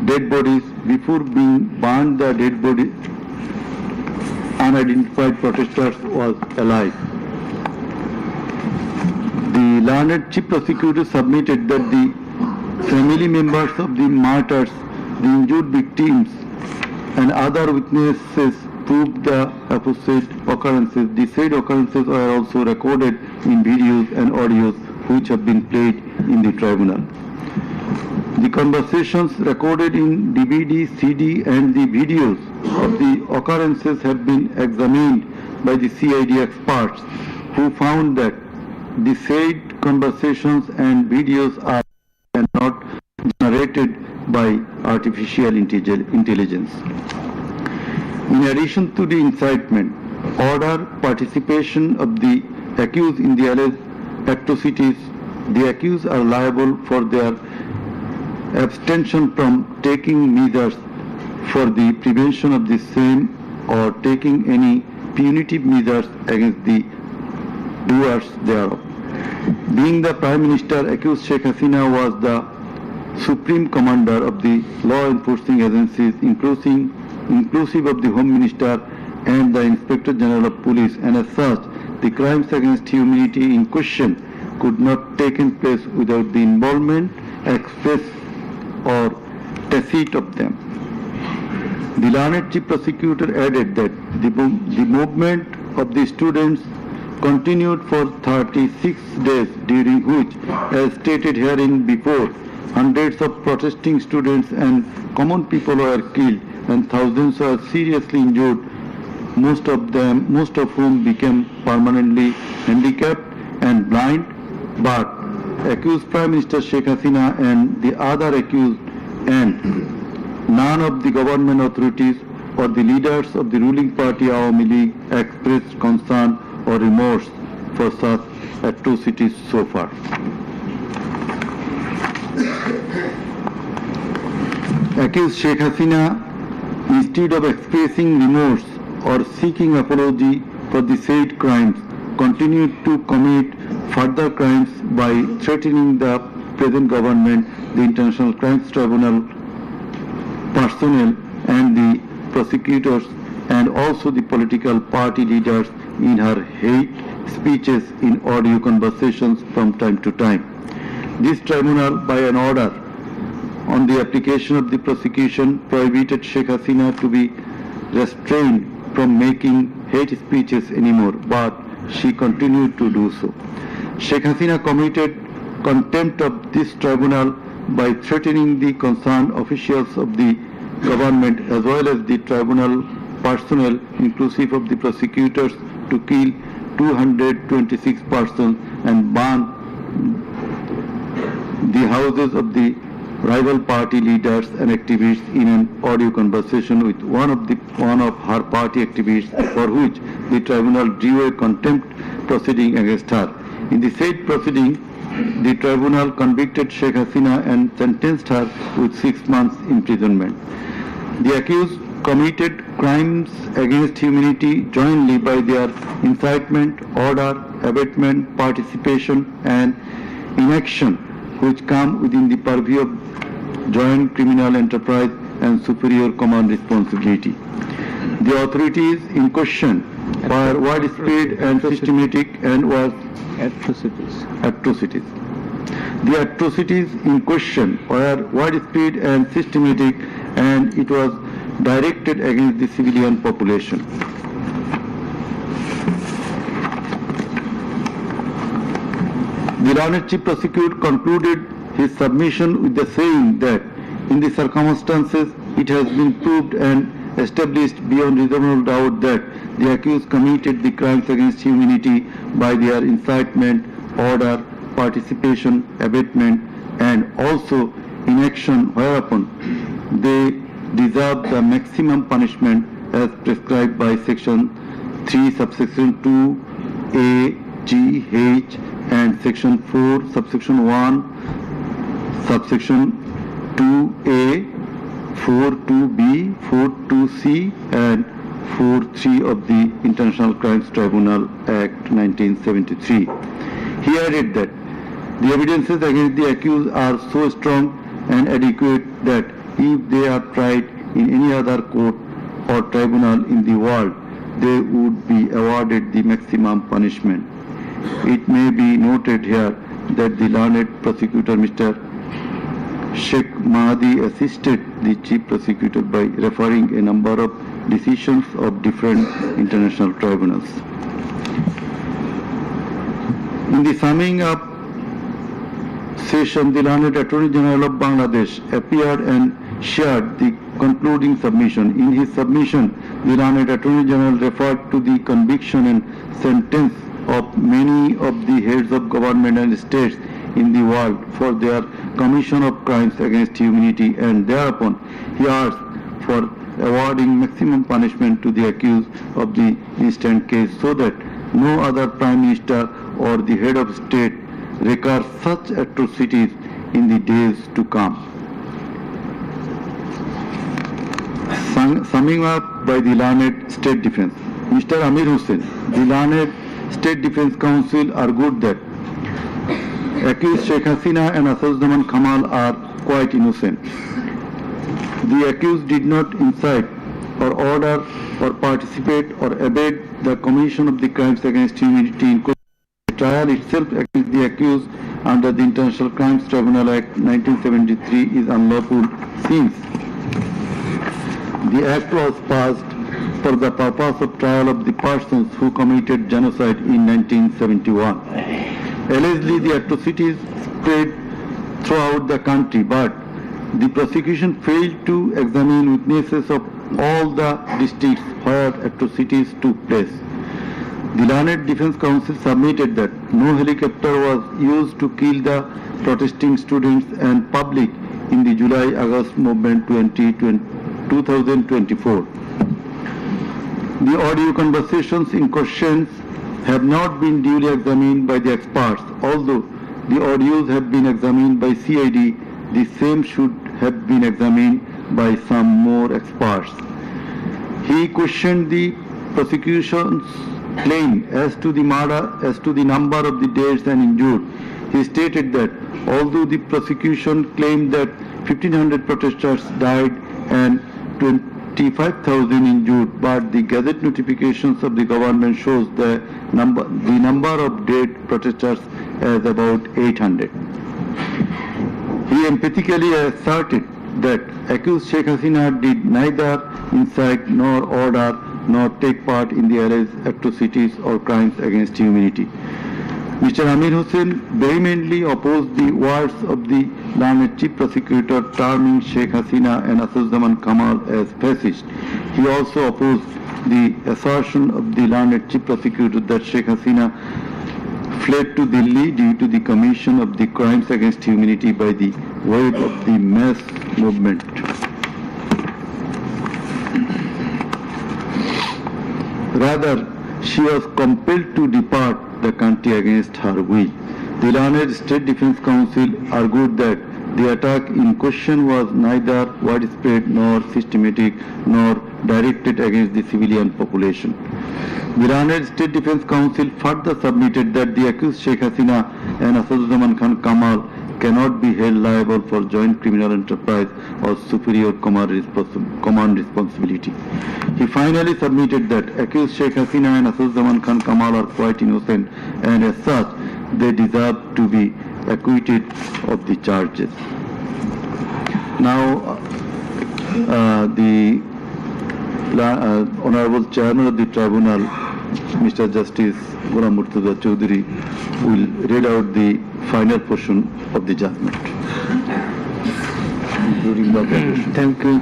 dead bodies. Before being burned, the dead body unidentified protesters was alive. The learned chief prosecutor submitted that the family members of the martyrs, the injured victims and other witnesses prove the aforesaid occurrences. The said occurrences are also recorded in videos and audios which have been played in the tribunal. The conversations recorded in DVD, CD and the videos of the occurrences have been examined by the CID experts who found that the said conversations and videos are not generated by artificial intelligence. In addition to the incitement, order participation of the accused in the alleged atrocities, the accused are liable for their abstention from taking measures for the prevention of the same or taking any punitive measures against the doers thereof. Being the Prime Minister, accused Sheikh Hasina was the Supreme Commander of the law enforcing agencies, inclusive of the Home Minister and the Inspector General of Police, and as such, the crimes against humanity in question could not take place without the involvement, express or tacit of them. The learned Chief Prosecutor added that the movement of the students continued for 36 days, during which, as stated herein before, hundreds of protesting students and common people were killed and thousands were seriously injured, most of whom became permanently handicapped and blind. But accused Prime Minister Sheikh Hasina and the other accused and none of the government authorities or the leaders of the ruling party Awami League expressed concern or remorse for such atrocities so far. Accused Sheikh Hasina, instead of expressing remorse or seeking apology for the said crimes, continued to commit further crimes by threatening the present government, the International Crimes Tribunal personnel and the prosecutors and also the political party leaders in her hate speeches in audio conversations from time to time. This tribunal, by an order on the application of the prosecution, prohibited Sheikh Hasina to be restrained from making hate speeches anymore, but she continued to do so. Sheikh Hasina committed contempt of this tribunal by threatening the concerned officials of the government as well as the tribunal personnel, inclusive of the prosecutors, to kill 226 persons and burn the houses of the rival party leaders and activists in an audio conversation with one of her party activists, for which the tribunal drew a contempt proceeding against her. In the said proceeding, the tribunal convicted Sheikh Hasina and sentenced her with 6 months imprisonment. The accused committed crimes against humanity jointly by their incitement, order, abatement, participation and inaction, which come within the purview of joint criminal enterprise and superior command responsibility. The authorities in question were widespread and systematic and was atrocities. The atrocities in question were widespread and systematic, and it was directed against the civilian population. The learned Chief Prosecutor concluded his submission with the saying that in the circumstances it has been proved and established beyond reasonable doubt that the accused committed the crimes against humanity by their incitement, order, participation, abatement and also inaction, whereupon they deserve the maximum punishment as prescribed by Section 3, subsection 2, A, G, H and Section 4, subsection 1, subsection 2A, 4.2b, 4.2c and 4.3 of the International Crimes Tribunal Act 1973. He added that the evidences against the accused are so strong and adequate that if they are tried in any other court or tribunal in the world, they would be awarded the maximum punishment. It may be noted here that the learned prosecutor, Mr. Sheikh Mahdi, assisted the Chief Prosecutor by referring a number of decisions of different international tribunals. In the summing up session, the learned Attorney General of Bangladesh appeared and shared the concluding submission. In his submission, the learned Attorney General referred to the conviction and sentence of many of the heads of government and states in the world for their commission of crimes against humanity, and thereupon he asked for awarding maximum punishment to the accused of the instant case so that no other Prime Minister or the head of state recur such atrocities in the days to come. Summing up by the learned State Defense, Mr. Amir Hussain, the learned State Defense Council argued that accused Sheikh Hasina and Assaduzzahman Kamal are quite innocent. The accused did not incite or order or participate or abet the commission of the crimes against humanity in question. The trial itself against the accused under the International Crimes Tribunal Act 1973 is unlawful since the act was passed for the purpose of trial of the persons who committed genocide in 1971. Allegedly, the atrocities spread throughout the country, but the prosecution failed to examine witnesses of all the districts where atrocities took place. The Learned Defense Council submitted that no helicopter was used to kill the protesting students and public in the July-August movement 2024. The audio conversations in question have not been duly examined by the experts. Although the audios have been examined by CID, the same should have been examined by some more experts. He questioned the prosecution's claim as to the number of the deaths and injured. He stated that although the prosecution claimed that 1,500 protesters died and 25,000 injured, but the Gazette notifications of the government shows the number of dead protesters as about 800. He emphatically asserted that accused Sheikh Hasina did neither incite nor order nor take part in the alleged atrocities or crimes against humanity. Mr. Amir Hussain vehemently opposed the words of the learned chief prosecutor terming Sheikh Hasina and Assaduzzahman Kamal as fascist. He also opposed the assertion of the learned chief prosecutor that Sheikh Hasina fled to Delhi due to the commission of the crimes against humanity by the wave of the mass movement. Rather, she was compelled to depart the country against her will. The Learned State Defense Council argued that the attack in question was neither widespread nor systematic nor directed against the civilian population. The Learned State Defense Council further submitted that the accused Sheikh Hasina and Assaduzzahman Kamal cannot be held liable for joint criminal enterprise or superior command responsibility. He finally submitted that accused Sheikh Hasina and Assaduzzahman Kamal are quite innocent and as such they deserve to be acquitted of the charges. Now the Honorable Chairman of the Tribunal, Mr. Justice Ghulam Murtaza Chaudhary, will read out the final portion of the judgment, including the observation. Thank you.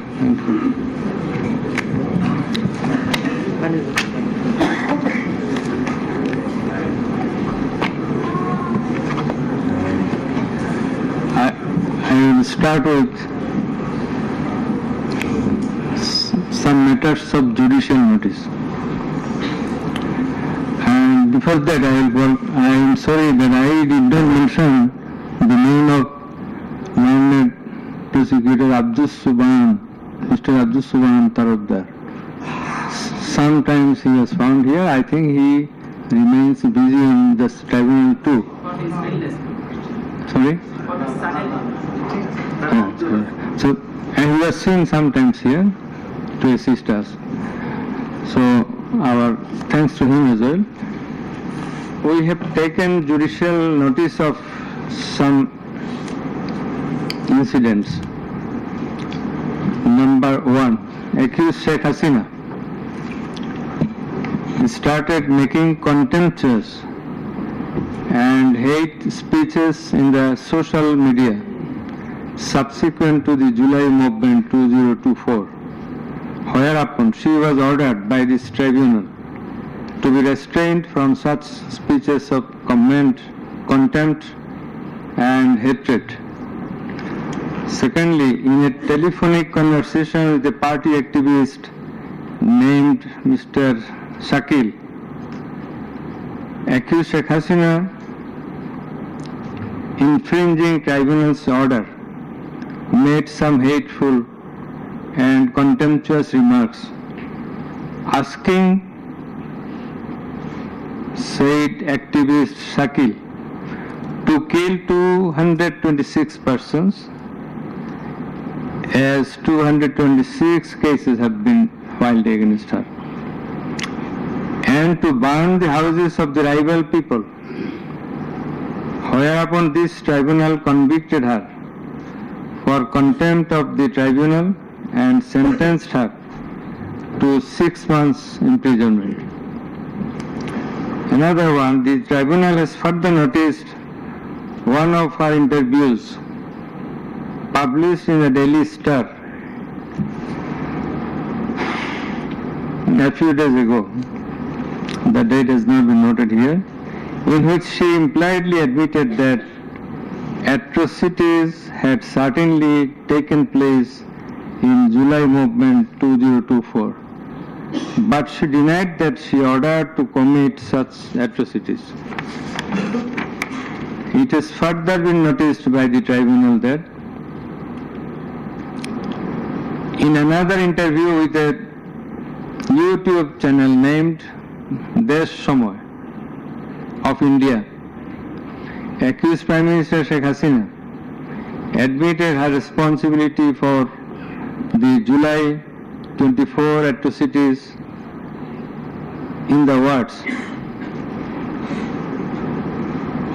I will start with some matters of judicial notice. And before that, I am sorry that I did not mention the name of learned prosecutor Mr. Abdus Subhan Tarodar. Sometimes he was found here. I think he remains busy in the tribunal too. Sorry? So, and he was seen sometimes here to assist us. So, our thanks to him as well. We have taken judicial notice of some incidents. Number one, accused Sheikh Hasina started making contemptuous and hate speeches in the social media subsequent to the July movement 2024, whereupon she was ordered by this tribunal to be restrained from such speeches of contempt and hatred. Secondly, in a telephonic conversation with a party activist named Mr. Shakil, accused Sheikh Hasina infringing tribunal's order, made some hateful and contemptuous remarks, asking said activist Shakil to kill 226 persons, as 226 cases have been filed against her, and to burn the houses of the rival people, whereupon this tribunal convicted her for contempt of the tribunal and sentenced her to 6 months imprisonment. Another one, the tribunal has further noticed one of her interviews published in the Daily Star a few days ago. The date has not been noted here, in which she impliedly admitted that atrocities had certainly taken place in July movement 2024, but she denied that she ordered to commit such atrocities. It has further been noticed by the tribunal that in another interview with a YouTube channel named Desh Samoy of India, accused Prime Minister Sheikh Hasina admitted her responsibility for the July 24 atrocities in the words,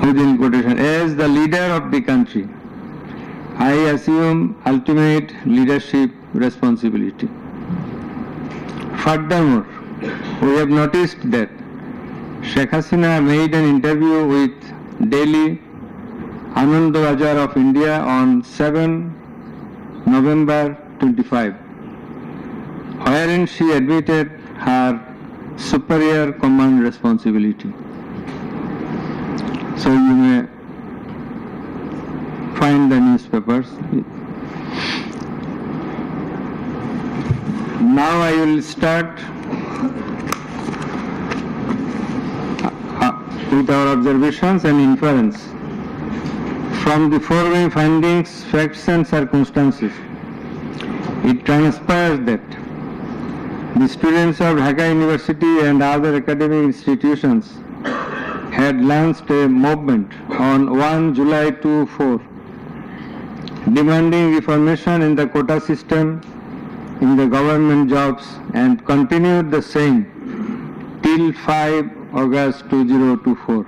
within quotation, as the leader of the country, I assume ultimate leadership responsibility. Furthermore, we have noticed that Sheikh Hasina made an interview with Delhi Anand Bazar of India on 7 November 25, wherein she admitted her superior command responsibility. So you may find the newspapers. Now I will start with our observations and inference. From the foregoing findings, facts and circumstances, it transpires that the students of Dhaka University and other academic institutions had launched a movement on 1 July 2024 demanding reformation in the quota system in the government jobs and continued the same till 5 August 2024.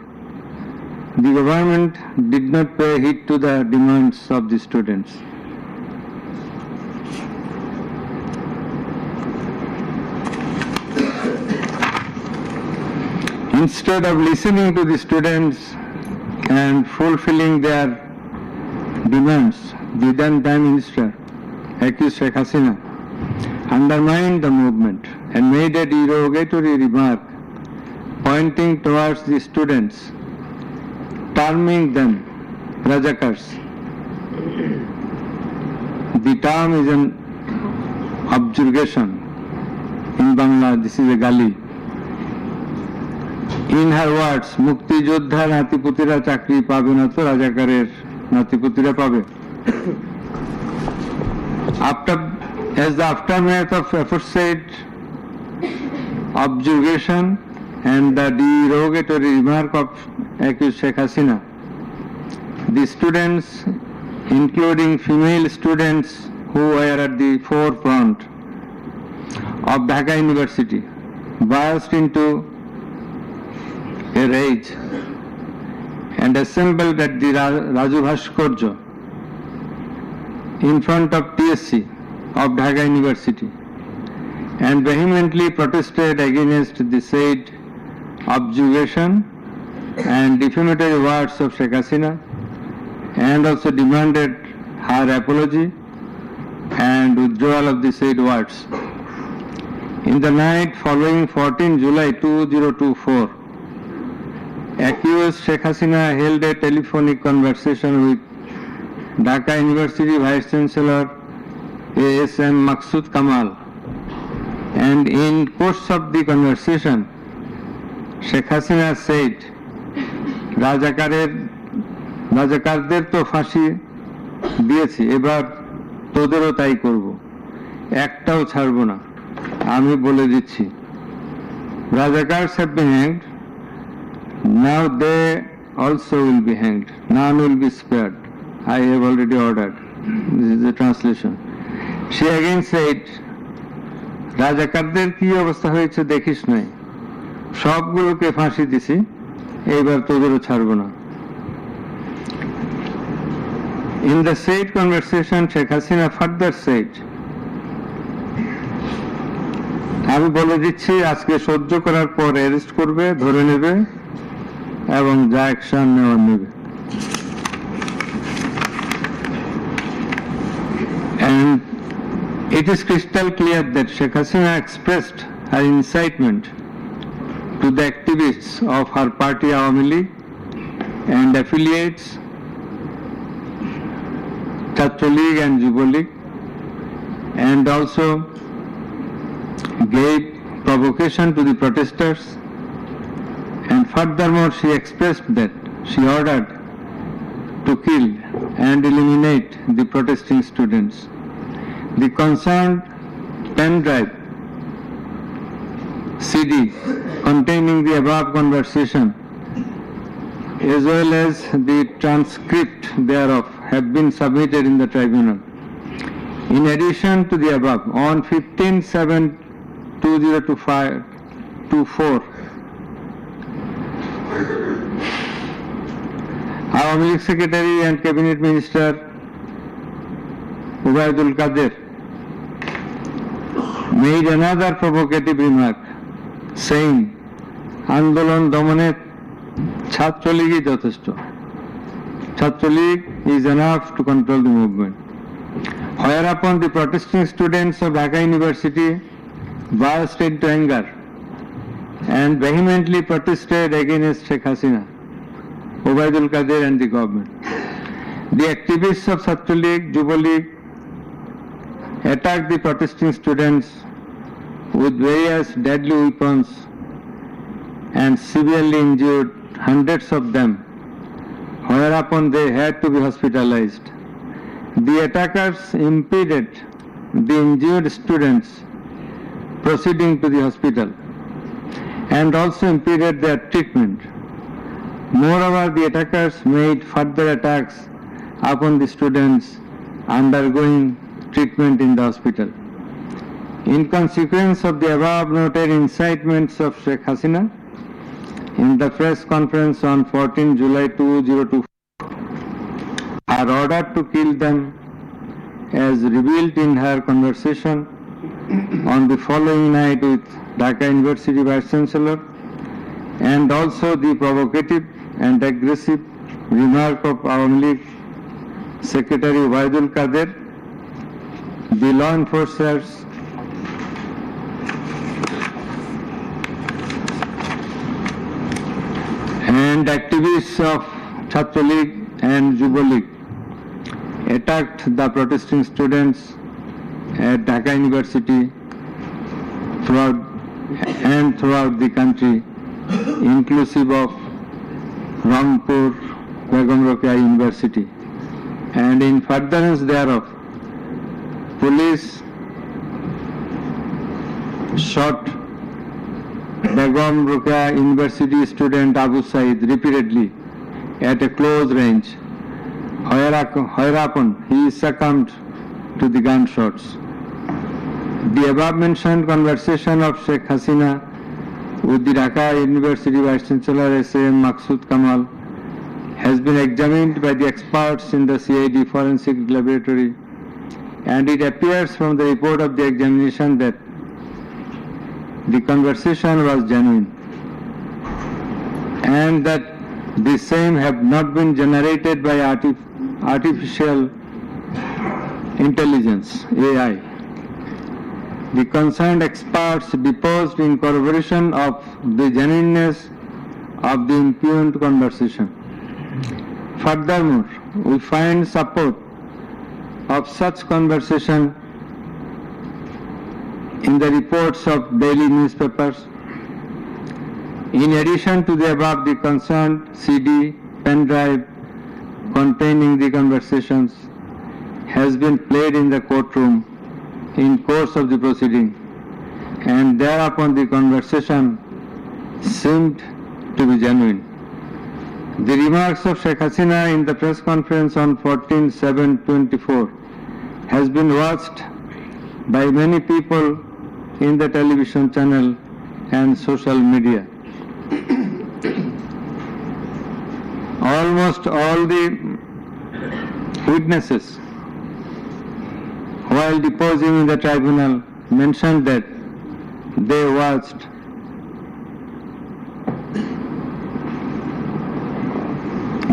The government did not pay heed to the demands of the students. Instead of listening to the students and fulfilling their demands, the then Prime Minister, accused Sheikh Hasina, undermined the movement and made a derogatory remark pointing towards the students, terming them Rajakars. The term is an objurgation. In Bangla, this is a gali. In her words, Mukti Joddha Natiputira Chakri pabe na to Rajakarer Natiputira pabe. As the aftermath of aforesaid objurgation and the derogatory remark of accused Sheikh Hasina, the students, including female students who were at the forefront of Dhaka University, burst into a rage and assembled at the Raju Bhaskarya in front of TSC of Dhaka University and vehemently protested against the said objurgation and defamatory words of Sheikh Hasina, and also demanded her apology and withdrawal of the said words. In the night following 14 July 2024, accused Sheikh Hasina held a telephonic conversation with Dhaka University Vice Chancellor A.S.M. Maksud Kamal, and in course of the conversation, Sheikh Hasina said, রাজাকারদের তো ফাঁসি দিয়েছি, এবার তোদেরও তাই করব, একটাও ছাড়বো না, আমি বলে দিচ্ছি। Rajakars have been hanged, now they also will be hanged, none will be spared. I have already ordered. This is the translation. She again said, রাজাকারদের কি অবস্থা হয়েছে দেখিস নাই, সবগুলোকে ফাঁসি দিছি, এইবার তোদেরও ছাড়বো না। In the said conversation, Sheikh Hasina further said, আমি বলে দিচ্ছি আজকে সহ্য করার পর অ্যারেস্ট করবে, ধরে নেবে এবং যা অ্যাকশন নেওয়ার নেবে। And it is crystal clear that Sheikh Hasina expressed her incitement to the activists of her party Awami League and affiliates, Chhatro League and Jubo League, and also gave provocation to the protesters, and furthermore she expressed that she ordered to kill and eliminate the protesting students. The concerned pen drive CD containing the above conversation as well as the transcript thereof have been submitted in the tribunal. In addition to the above, on 15/7/2024, Awami League Secretary and Cabinet Minister Ubaidul Qadir made another provocative remark, saying, আন্দোলন দমনে ছাত্রলীগই যথেষ্ট, Chhatra League is enough to control the movement. Whereupon the protesting students of Dhaka University burst into anger and vehemently protested against Sheikh Hasina, Ubaidul Qadir and the government. The activists of Chhatro League, Jubo League attacked the protesting students with various deadly weapons and severely injured hundreds of them, whereupon they had to be hospitalized. The attackers impeded the injured students proceeding to the hospital and also impeded their treatment. Moreover, the attackers made further attacks upon the students undergoing treatment in the hospital. In consequence of the above noted incitements of Sheikh Hasina, in the press conference on 14 July 2024, her order to kill them as revealed in her conversation on the following night with Dhaka University Vice Chancellor, and also the provocative and aggressive remark of Awami League Secretary Ubaidul Qadir, the law enforcers and activists of Chhatro League and Jubo League attacked the protesting students at Dhaka University throughout the country, inclusive of Rangpur, Begum Rokeya University. And in furtherance thereof, police shot Begum Rokeya University student Abu Said repeatedly at a close range, whereupon he succumbed to the gunshots. The above mentioned conversation of Sheikh Hasina with the Dhaka University Vice Chancellor S.M. Maksud Kamal has been examined by the experts in the CID Forensic Laboratory, and it appears from the report of the examination that the conversation was genuine and that the same have not been generated by artificial intelligence, AI. The concerned experts deposed in corroboration of the genuineness of the impugned conversation. Furthermore, we find support of such conversation in the reports of daily newspapers. In addition to the above, the concerned CD, pen drive containing the conversations has been played in the courtroom in course of the proceeding, and thereupon the conversation seemed to be genuine. The remarks of Sheikh Hasina in the press conference on 14/7/24 has been watched by many people in the television channel and social media. Almost all the witnesses, while deposing in the tribunal, mentioned that they watched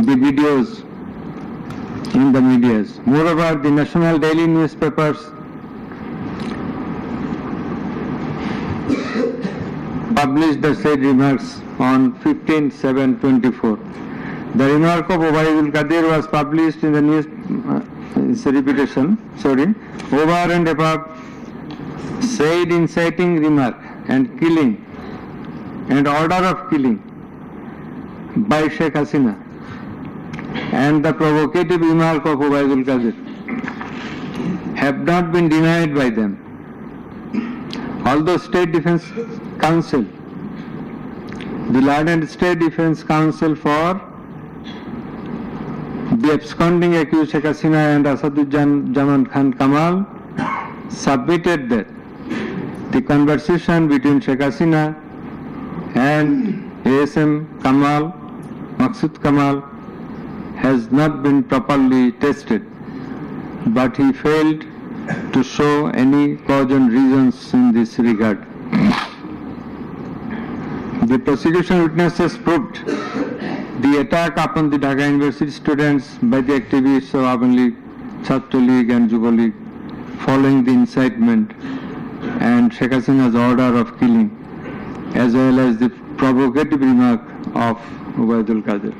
the videos in the medias. Moreover, the national daily newspapers published the said remarks on 15/7/24. The remark of Obaidul Qadir was published in the news. It's a repetition. Over and above said inciting remark and killing and order of killing by Sheikh Hasina and the provocative remark of Obaidul Qadir have not been denied by them. Although State Defence Council, the learned State Defence Council for the absconding accused Sheikh Hasina and Asaduজ্জামান Khan Kamal submitted that the conversation between Sheikh Hasina and ASM Kamal, Maqsood Kamal, has not been properly tested, but he failed to show any cogent reasons in this regard. The prosecution witnesses proved the attack upon the Dhaka University students by the activists of Awan League, Chhatra League and Yuva League following the incitement and Sheikh Hasina's order of killing, as well as the provocative remark of Obaidul Qadir.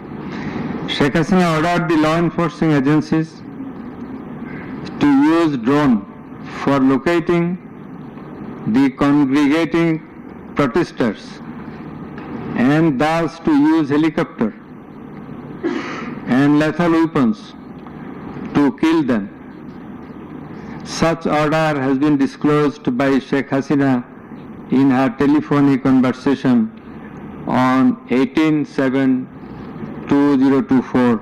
Sheikh Hasina ordered the law enforcing agencies to use drone for locating the congregating protesters and thus to use helicopter and lethal weapons to kill them. Such order has been disclosed by Sheikh Hasina in her telephonic conversation on 18/7/2024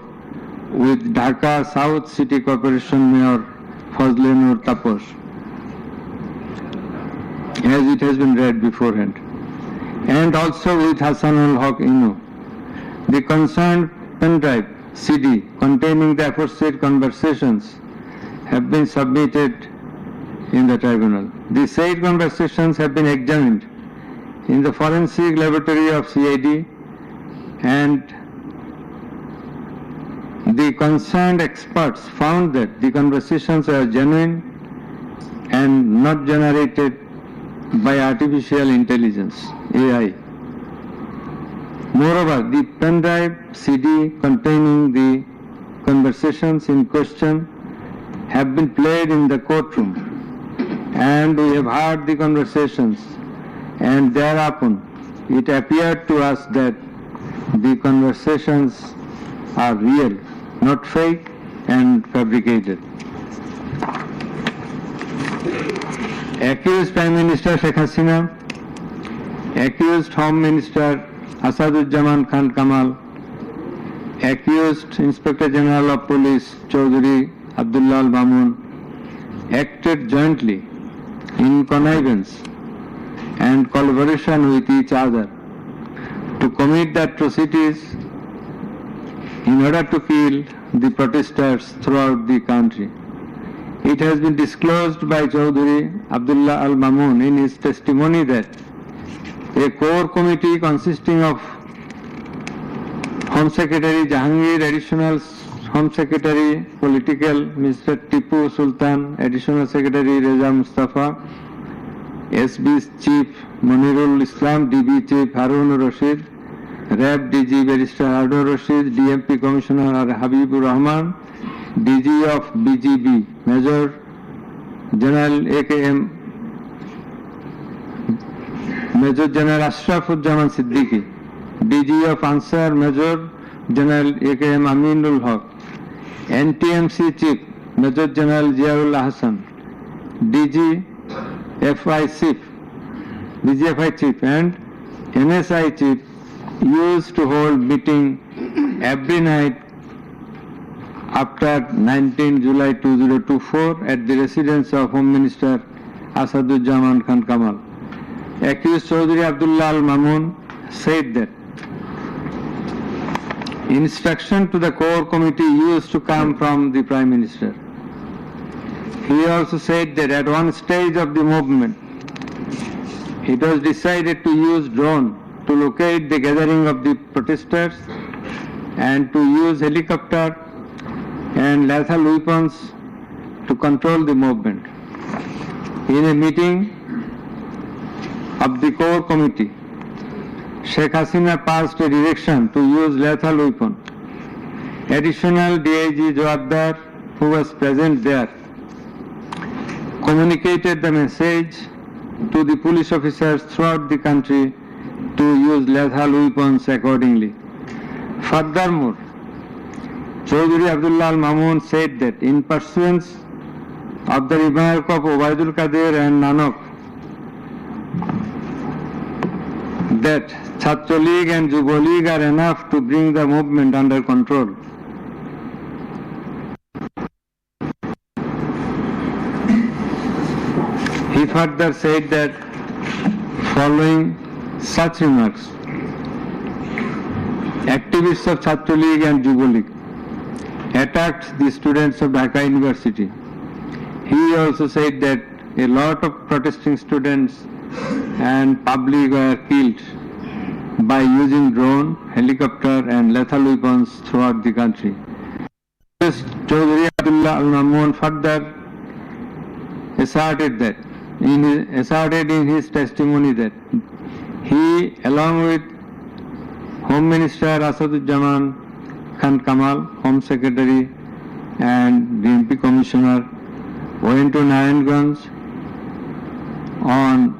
with Dhaka South City Corporation Mayor Fazle Nur Taposh, as it has been read beforehand, and also with Hassanul Haq Inu. The concerned pen drive CD containing the aforesaid conversations have been submitted in the tribunal. The said conversations have been examined in the forensic laboratory of CID, and the concerned experts found that the conversations are genuine and not generated by artificial intelligence, AI. Moreover, the pen drive CD containing the conversations in question have been played in the courtroom, and we have heard the conversations, and thereupon it appeared to us that the conversations are real, not fake and fabricated. Accused Prime Minister Sheikh Hasina, accused Home Minister Asaduজ্জামান Khan Kamal, accused Inspector General of Police Chaudhry Abdullah Al Mamun acted jointly in connivance and collaboration with each other to commit the atrocities in order to kill the protesters throughout the country. It has been disclosed by Chaudhry Abdullah Al Mamun in his testimony that A core committee consisting of Home Secretary Jahangir, Additional Home Secretary Political Mr. Tipu Sultan, Additional Secretary Reza Mustafa, SB Chief Munirul Islam, DB Chief Harun Rashid, RAB DG Barrister Harun Rashid, DMP Commissioner Habibur Rahman, DG of BGB Major General AKM Major General Ashrafuzzaman Siddiqui, DG of Ansar Major General AKM Aminul Haq, NTMC Chief Major General Ziaul Hassan, DGFI Chief and NSI Chief used to hold meeting every night after 19 July 2024 at the residence of Home Minister Asaduzzaman Khan Kamal. Accused Chaudhry Abdullah Al Mamun said that instruction to the core committee used to come from the Prime Minister. He also said that at one stage of the movement, it was decided to use drone to locate the gathering of the protesters and to use helicopter and lethal weapons to control the movement. In a meeting of the core committee, Sheikh Hasina passed a direction to use lethal weapon. Additional DIG Joabdar, who was present there, communicated the message to the police officers throughout the country to use lethal weapons accordingly. Furthermore, Chaudhry Abdullah Al Mamun said that in pursuance of the remark of Obaidul Qadir and Nanak that Chhatra League and Yuva League are enough to bring the movement under control. He further said that following such remarks, activists of Chhatra League and Yuva League attacked the students of Dhaka University. He also said that a lot of protesting students and public were killed by using drone, helicopter and lethal weapons throughout the country. Chaudhry Abdullah Al Mamun further asserted in his testimony that he, along with Home Minister Asaduzzaman Khan Kamal, Home Secretary and DMP Commissioner, went to Narayanganj on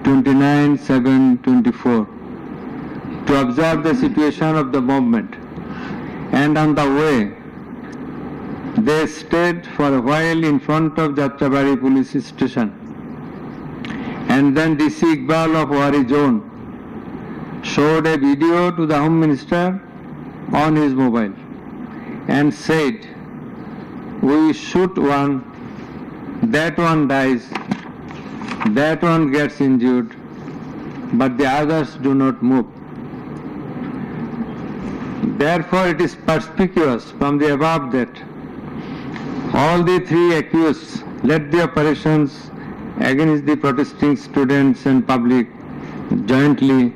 29/7/24 to observe the situation of the movement, and on the way they stayed for a while in front of Jatrabari police station, and then DC Iqbal of Wari Zone showed a video to the Home Minister on his mobile and said, "We shoot one, that one dies, that one gets injured, but the others do not move." Therefore, it is perspicuous from the above that all the three accused led the operations against the protesting students and public jointly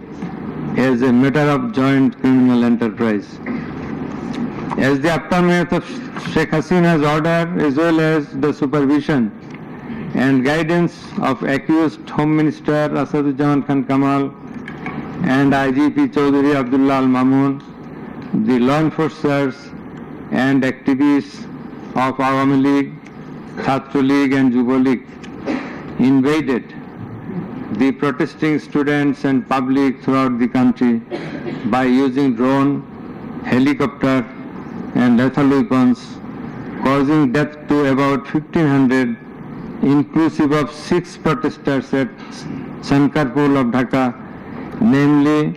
as a matter of joint criminal enterprise. As the aftermath of Sheikh Hasina's order, as well as the supervision and guidance of accused Home Minister Asaduzzaman Khan Kamal and IGP Chaudhry Abdullah Al Mamun, the law enforcers and activists of Awami League, Chhatra League and Yuva League invaded the protesting students and public throughout the country by using drone, helicopter and lethal weapons, causing death to about 1,500, inclusive of 6 protesters at Sankarpur of Dhaka, namely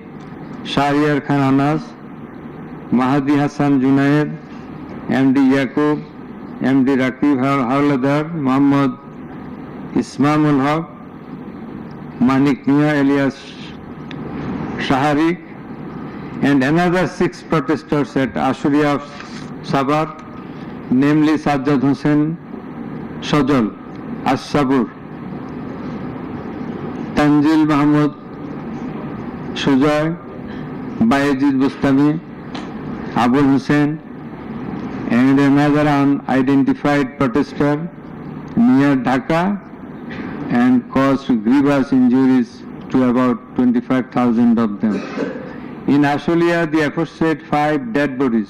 Shahryar Khan Anas, Mahdi Hassan Junaid, MD Yaqub, MD Raqib Hawladar, Muhammad Ismamul Haq, Manik Mia alias Shaharik, and another 6 protesters at Ashuria of Sabar, namely Sajjad Hussain Shajal, As-Sabur, Tanzil Mahmud Sujoy, Bayezid Bustami, Abul Hussein, and another unidentified protester near Dhaka and caused grievous injuries to about 25,000 of them. In Ashulia, the aforesaid 5 dead bodies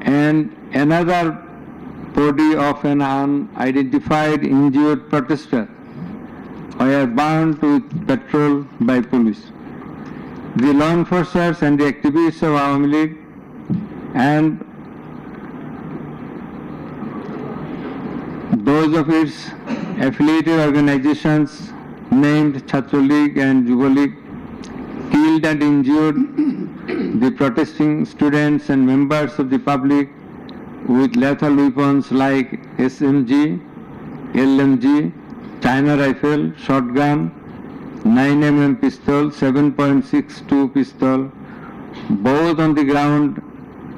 and another body of an unidentified injured protester were burned with petrol by police. The law enforcers and the activists of Awami League and those of its affiliated organizations named Chhatra League and Yuva League killed and injured the protesting students and members of the public with lethal weapons like SMG, LMG, China rifle, shotgun, 9mm pistol, 7.62 pistol, both on the ground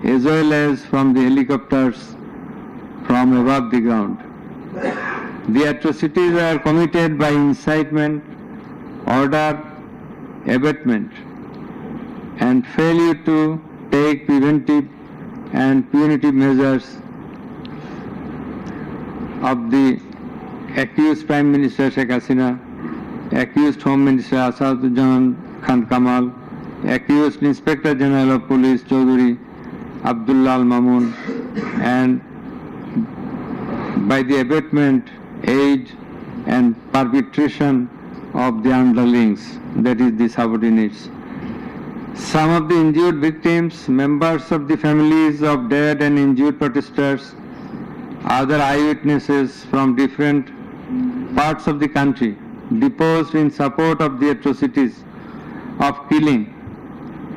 as well as from the helicopters from above the ground. The atrocities were committed by incitement, order, abatement, and failure to take preventive and punitive measures of the accused Prime Minister Sheikh Hasina, accused Home Minister Asaduজ্জামান Khan Kamal, accused Inspector General of Police Chaudhuri Abdullah Al Mamun, and by the abatement, aid and perpetration of the underlings, that is the subordinates. Some of the injured victims, members of the families of dead and injured protesters, other eyewitnesses from different parts of the country deposed in support of the atrocities of killing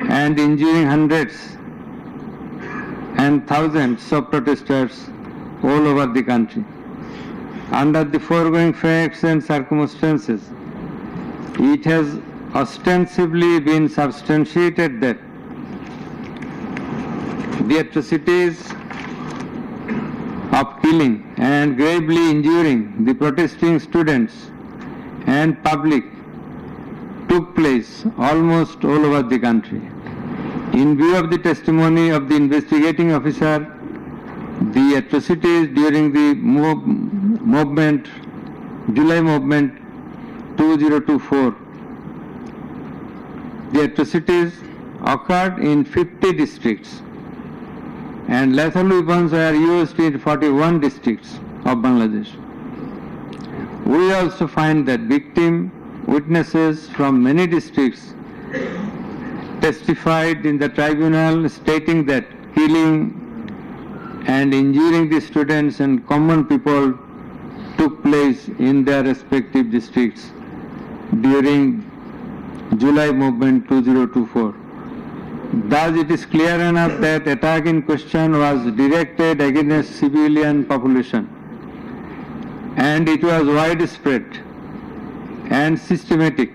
and injuring hundreds and thousands of protesters all over the country. Under the foregoing facts and circumstances, it has ostensibly been substantiated that the atrocities of killing and gravely injuring the protesting students and public took place almost all over the country. In view of the testimony of the investigating officer, the atrocities during the movement, July movement 2024, the atrocities occurred in 50 districts and lethal weapons were used in 41 districts of Bangladesh. We also find that victim witnesses from many districts testified in the tribunal stating that killing and injuring the students and common people took place in their respective districts during July movement 2024. Thus, it is clear enough that attack in question was directed against civilian population, and it was widespread and systematic.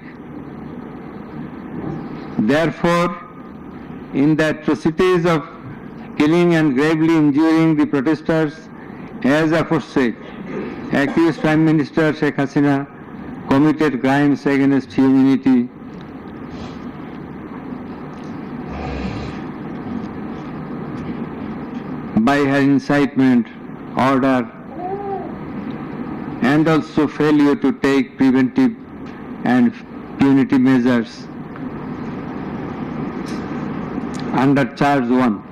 Therefore, in the atrocities of killing and gravely injuring the protesters, as aforesaid, accused Prime Minister Sheikh Hasina committed crimes against humanity by her incitement, order, and also failure to take preventive and punitive measures under charge 1.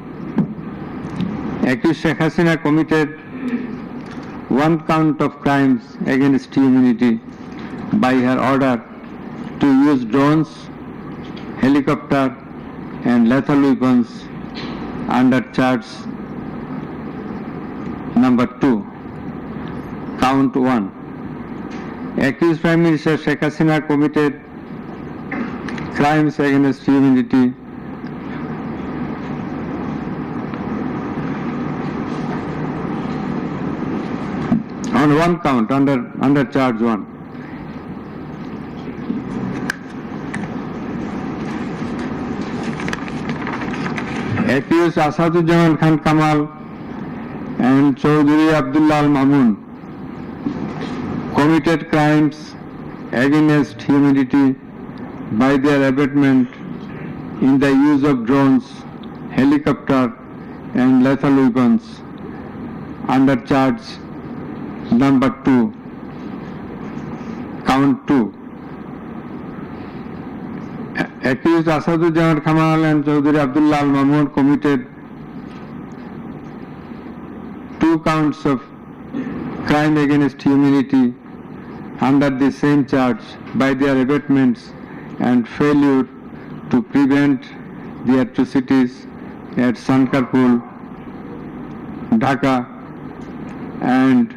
Accused Sheikh Hasina committed 1 count of crimes against humanity by her order to use drones, helicopter and lethal weapons under charge number 2, count 1. Accused Prime Minister Sheikh Hasina committed crimes against humanity on 1 count under charge 1. Accused Asaduজ্জামান Khan Kamal and Chaudhuri Abdullah Al Mamun committed crimes against humanity by their abatement in the use of drones, helicopter and lethal weapons under charge number 2, count 2. Accused Asaduজ্জামান Kamal and Chaudhary Abdullah Al Mamun committed 2 counts of crime against humanity under the same charge by their abatements and failure to prevent the atrocities at Sankarpur, Dhaka, and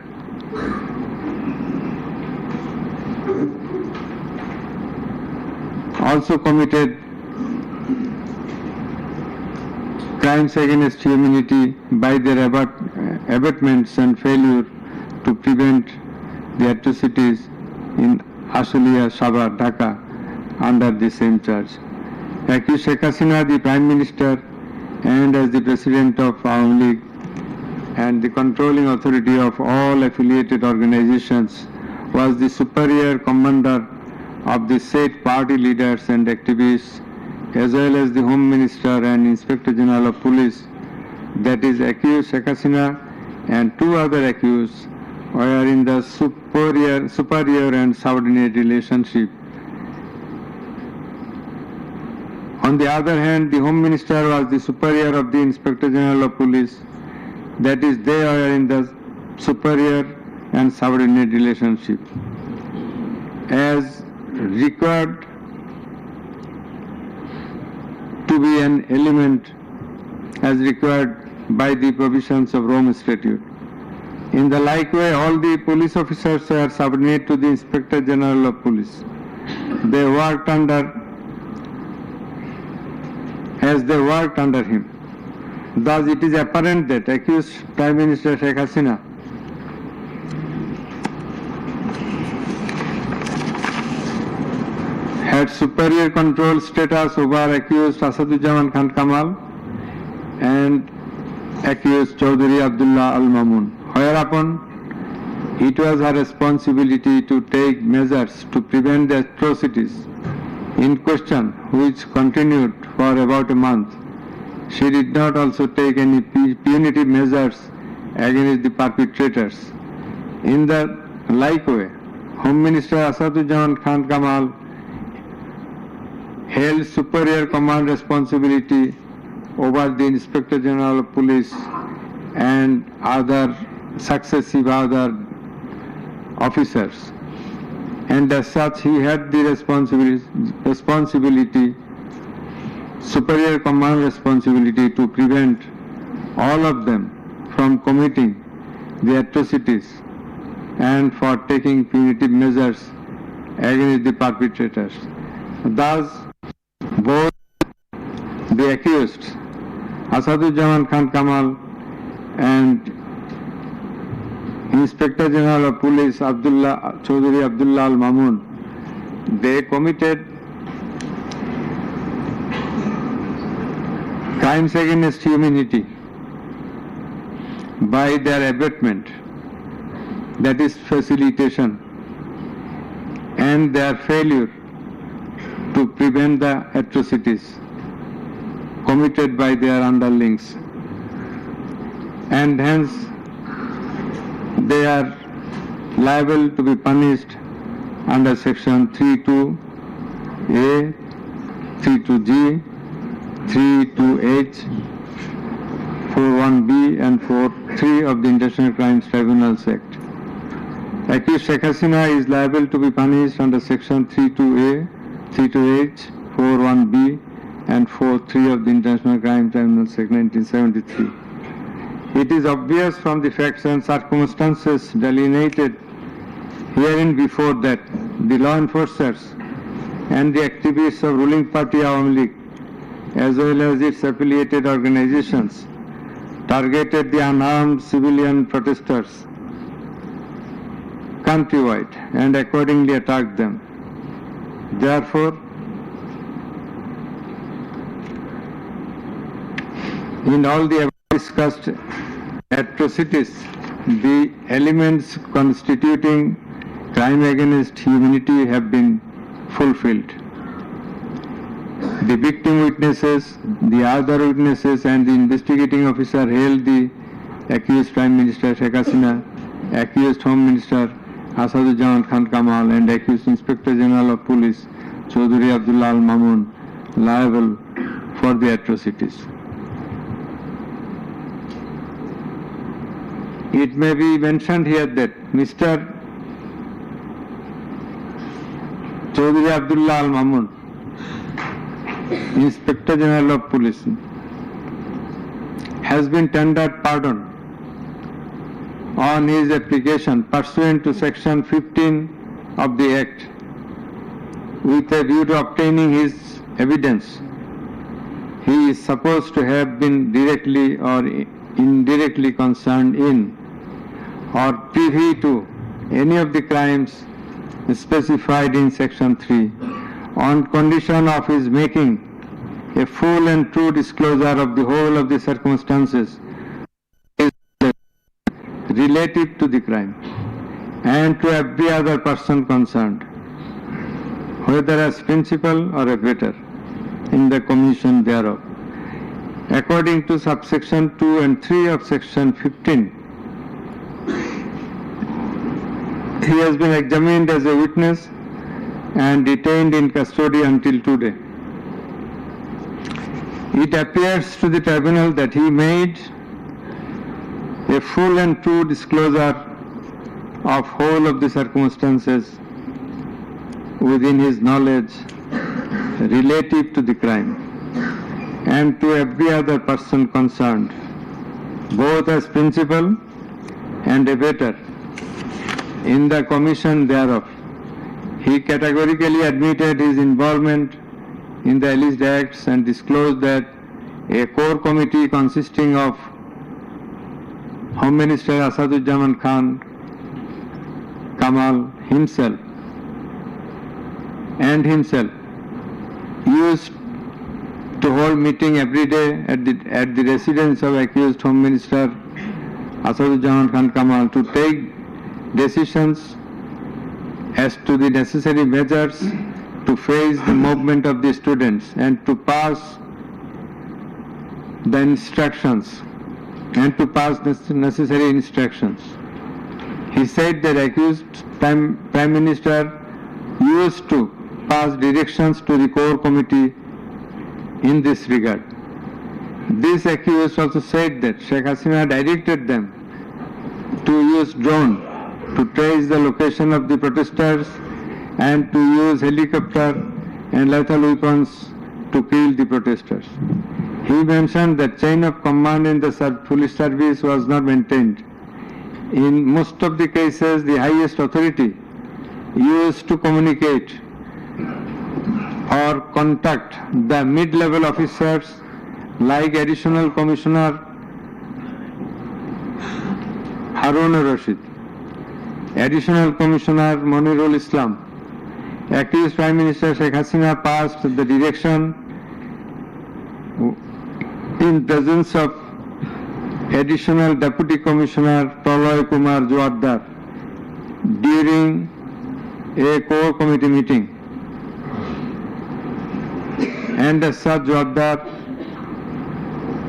also committed crimes against humanity by their abatements and failure to prevent the atrocities in Ashulia, Sabha, Dhaka under the same charge. Accused Sheikh Hasina, the Prime Minister, and as the President of Awami League and the controlling authority of all affiliated organizations, was the superior commander of the said party leaders and activists, as well as the Home Minister and Inspector General of Police, that is accused Sheikh Hasina and 2 other accused were in the superior and subordinate relationship. On the other hand, the Home Minister was the superior of the Inspector General of Police, that is, they were in the superior and subordinate relationship. As required to be an element as required by the provisions of Rome Statute. In the like way, all the police officers were subordinate to the Inspector General of Police. They worked under him. Thus, it is apparent that accused Prime Minister Sheikh Hasina had superior control status over accused Asaduজ্জামান Kamal and accused Chaudhary Abdullah Al Mamun, whereupon it was her responsibility to take measures to prevent the atrocities in question, which continued for about a month. She did not also take any punitive measures against the perpetrators. In the like way, Home Minister Asaduজ্জামান Kamal held superior command responsibility over the Inspector General of Police and other successive other officers, and as such he had the responsibility, superior command responsibility to prevent all of them from committing the atrocities and for taking punitive measures against the perpetrators. Thus, both the accused Asaduজ্জামান Kamal and Inspector General of Police Chaudhary Abdullah Al Mamun, they committed crimes against humanity by their abatement, that is facilitation, and their failure to prevent the atrocities committed by their underlings, and hence they are liable to be punished under section 32A, 32G, 32H, 41B and 43 of the International Crimes Tribunals Act. Accused Sheikh Hasina is liable to be punished under section 32A, 32H, 41B and 43 of the International Crimes Tribunals Act 1973. It is obvious from the facts and circumstances delineated herein before that the law enforcers and the activists of ruling party Awami League, as well as its affiliated organizations, targeted the unarmed civilian protesters countrywide and accordingly attacked them. Therefore, in all the above discussed atrocities, the elements constituting crime against humanity have been fulfilled. The victim witnesses, the other witnesses and the investigating officer held the accused Prime Minister Sheikh Hasina, accused Home Minister Asaduzzaman Khan Kamal and accused Inspector General of Police Chaudhry Abdullah Al Mamun liable for the atrocities. It may be mentioned here that Mr. Chaudhry Abdullah Al Mamun, Inspector General of Police, has been tendered pardon on his application pursuant to Section 15 of the Act with a view to obtaining his evidence. He is supposed to have been directly or indirectly concerned in or privy to any of the crimes specified in Section 3 on condition of his making a full and true disclosure of the whole of the circumstances relative to the crime and to every other person concerned, whether as principal or abettor in the commission thereof. According to subsection 2 and 3 of Section 15, he has been examined as a witness and detained in custody until today. It appears to the tribunal that he made a full and true disclosure of whole of the circumstances within his knowledge relative to the crime and to every other person concerned, both as principal and abettor in the commission thereof. He categorically admitted his involvement in the alleged acts and disclosed that a core committee consisting of Home Minister Asaduzzaman Khan Kamal himself used to hold meeting every day at the residence of accused Home Minister Asaduzzaman Khan Kamal to take decisions as to the necessary measures to face the movement of the students and to pass the instructions and to pass the necessary instructions. He said that accused Prime Minister used to pass directions to the core committee in this regard. This accused also said that Sheikh Hasina directed them to use drone to trace the location of the protesters and to use helicopter and lethal weapons to kill the protesters. He mentioned that chain of command in the police service was not maintained. In most of the cases, the highest authority used to communicate or contact the mid-level officers like Additional Commissioner Harun Rashid, Additional Commissioner Monirul Islam. Accused Prime Minister Sheikh Hasina passed the direction in presence of Additional Deputy Commissioner Praloy Kumar Joardar during a core committee meeting. And as such, Joardar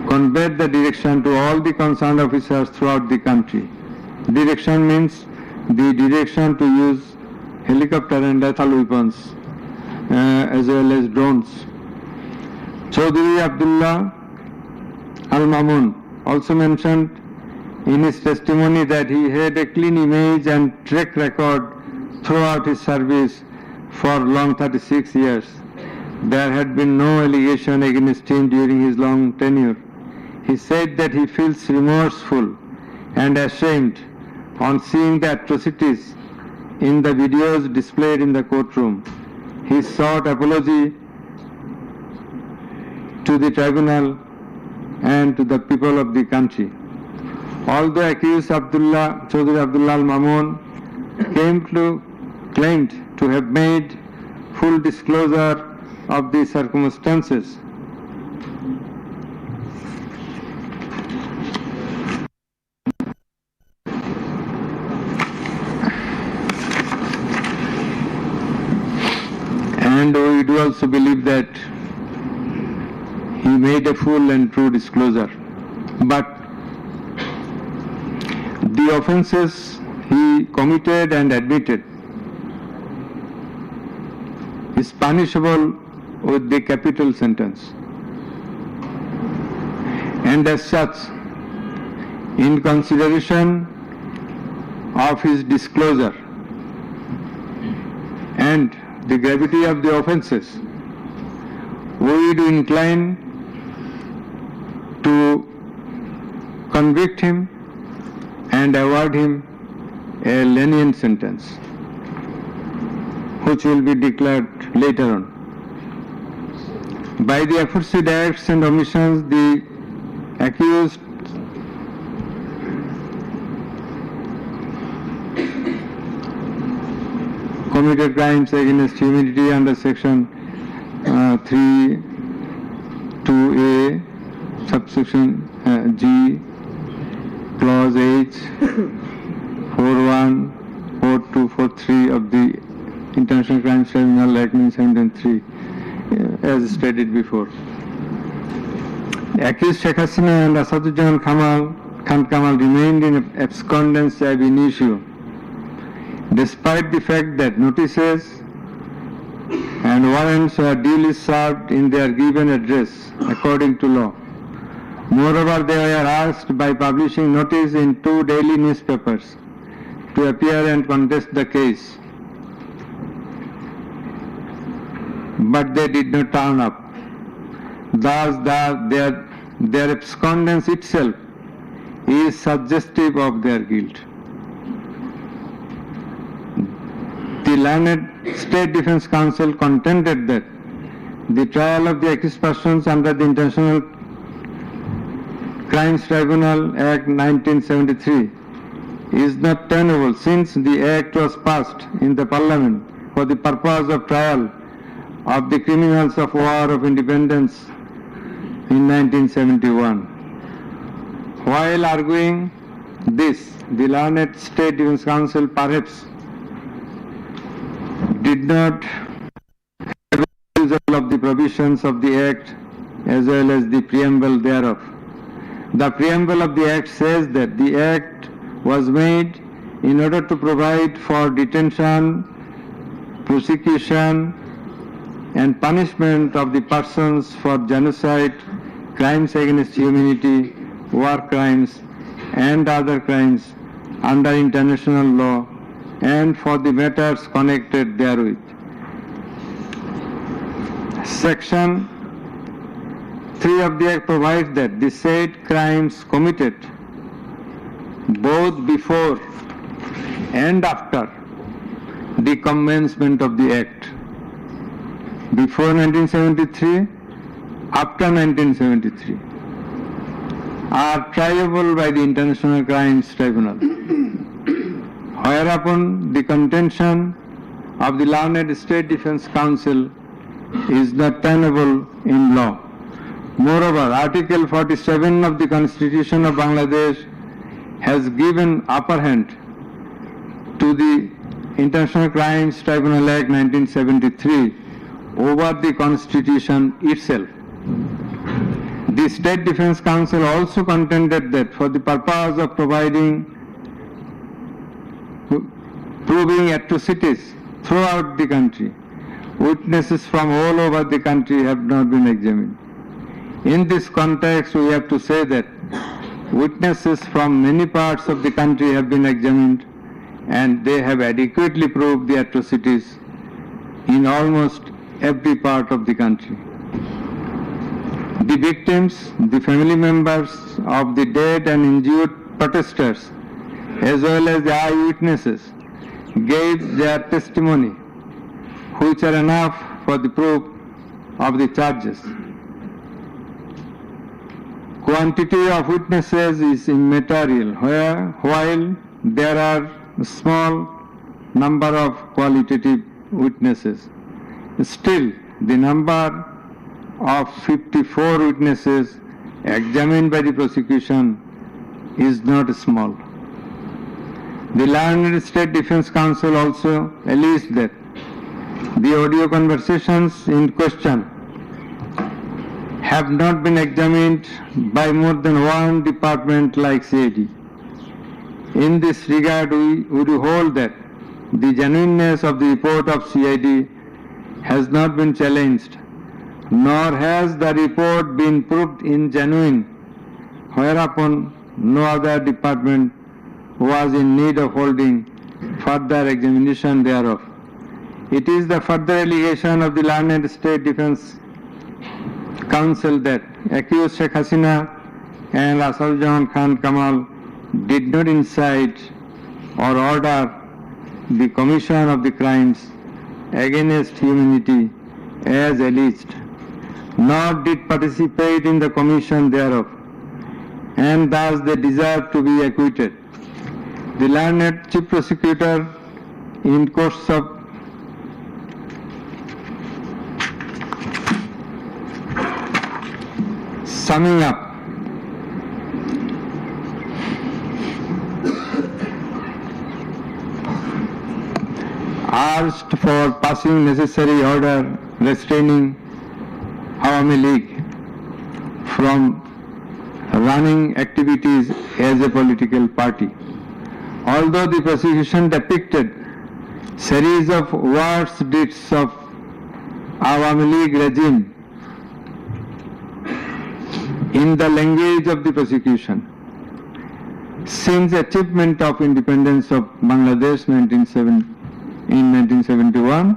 conveyed the direction to all the concerned officers throughout the country. Direction means the direction to use helicopter and lethal weapons as well as drones. Chaudhry Abdullah Al Mamun also mentioned in his testimony that he had a clean image and track record throughout his service for long 36 years. There had been no allegation against him during his long tenure. He said that he feels remorseful and ashamed on seeing the atrocities in the videos displayed in the courtroom. He sought apology to the tribunal and to the people of the country. Although accused Chaudhry Abdullah Al Mamun claimed to have made full disclosure of the circumstances, and we do also believe that made a full and true disclosure. But the offences he committed and admitted is punishable with the capital sentence. And as such, in consideration of his disclosure and the gravity of the offences, we do incline to convict him and award him a lenient sentence, which will be declared later on. By the aforesaid acts and omissions, the accused committed crimes against humanity under section 3(2)(a), subsection G, clause H, 4(1), 4(2), 4(3) of the International Crimes Tribunal Act 1973, as stated before. Accused Sheikh Hasina and Asaduজ্জামান Khan Kamal remained in abscondence ab initio, despite the fact that notices and warrants were duly served in their given address according to law. Moreover, they were asked by publishing notice in 2 daily newspapers to appear and contest the case, but they did not turn up. Thus, their abscondence itself is suggestive of their guilt. The learned State Defence Counsel contended that the trial of the accused persons under the International Crimes Tribunal Act 1973 is not tenable, since the Act was passed in the Parliament for the purpose of trial of the criminals of War of Independence in 1971. While arguing this, the learned State Defence Counsel perhaps did not have use of the provisions of the Act as well as the preamble thereof. The preamble of the Act says that the Act was made in order to provide for detention, prosecution, and punishment of the persons for genocide, crimes against humanity, war crimes, and other crimes under international law, and for the matters connected therewith. Section 3 of the Act provides that the said crimes committed both before and after the commencement of the Act, before 1973, after 1973, are triable by the International Crimes Tribunal, whereupon the contention of the learned State Defence Counsel is not tenable in law. Moreover, Article 47 of the Constitution of Bangladesh has given upper hand to the International Crimes Tribunal Act 1973 over the Constitution itself. The State Defence Counsel also contended that for the purpose of proving atrocities throughout the country, witnesses from all over the country have not been examined. In this context, we have to say that witnesses from many parts of the country have been examined, and they have adequately proved the atrocities in almost every part of the country. The victims, the family members of the dead and injured protesters, as well as the eyewitnesses, gave their testimony, which are enough for the proof of the charges. Quantity of witnesses is immaterial, while there are a small number of qualitative witnesses. Still, the number of 54 witnesses examined by the prosecution is not small. The learned State Defence Counsel also alleged that the audio conversations in question have not been examined by more than one department like CID. In this regard, we would hold that the genuineness of the report of CID has not been challenged, nor has the report been proved ingenuine, whereupon no other department was in need of holding further examination thereof. It is the further allegation of the learned State Defence Council that accused Sheikh Hasina and Assaduzzahman Khan Kamal did not incite or order the commission of the crimes against humanity as alleged, nor did participate in the commission thereof, and thus they deserve to be acquitted. The learned Chief Prosecutor, in course of summing up, urged for passing necessary order restraining Awami League from running activities as a political party. Although the prosecution depicted series of worse deeds of Awami League regime in the language of the prosecution, since achievement of independence of Bangladesh in 1971,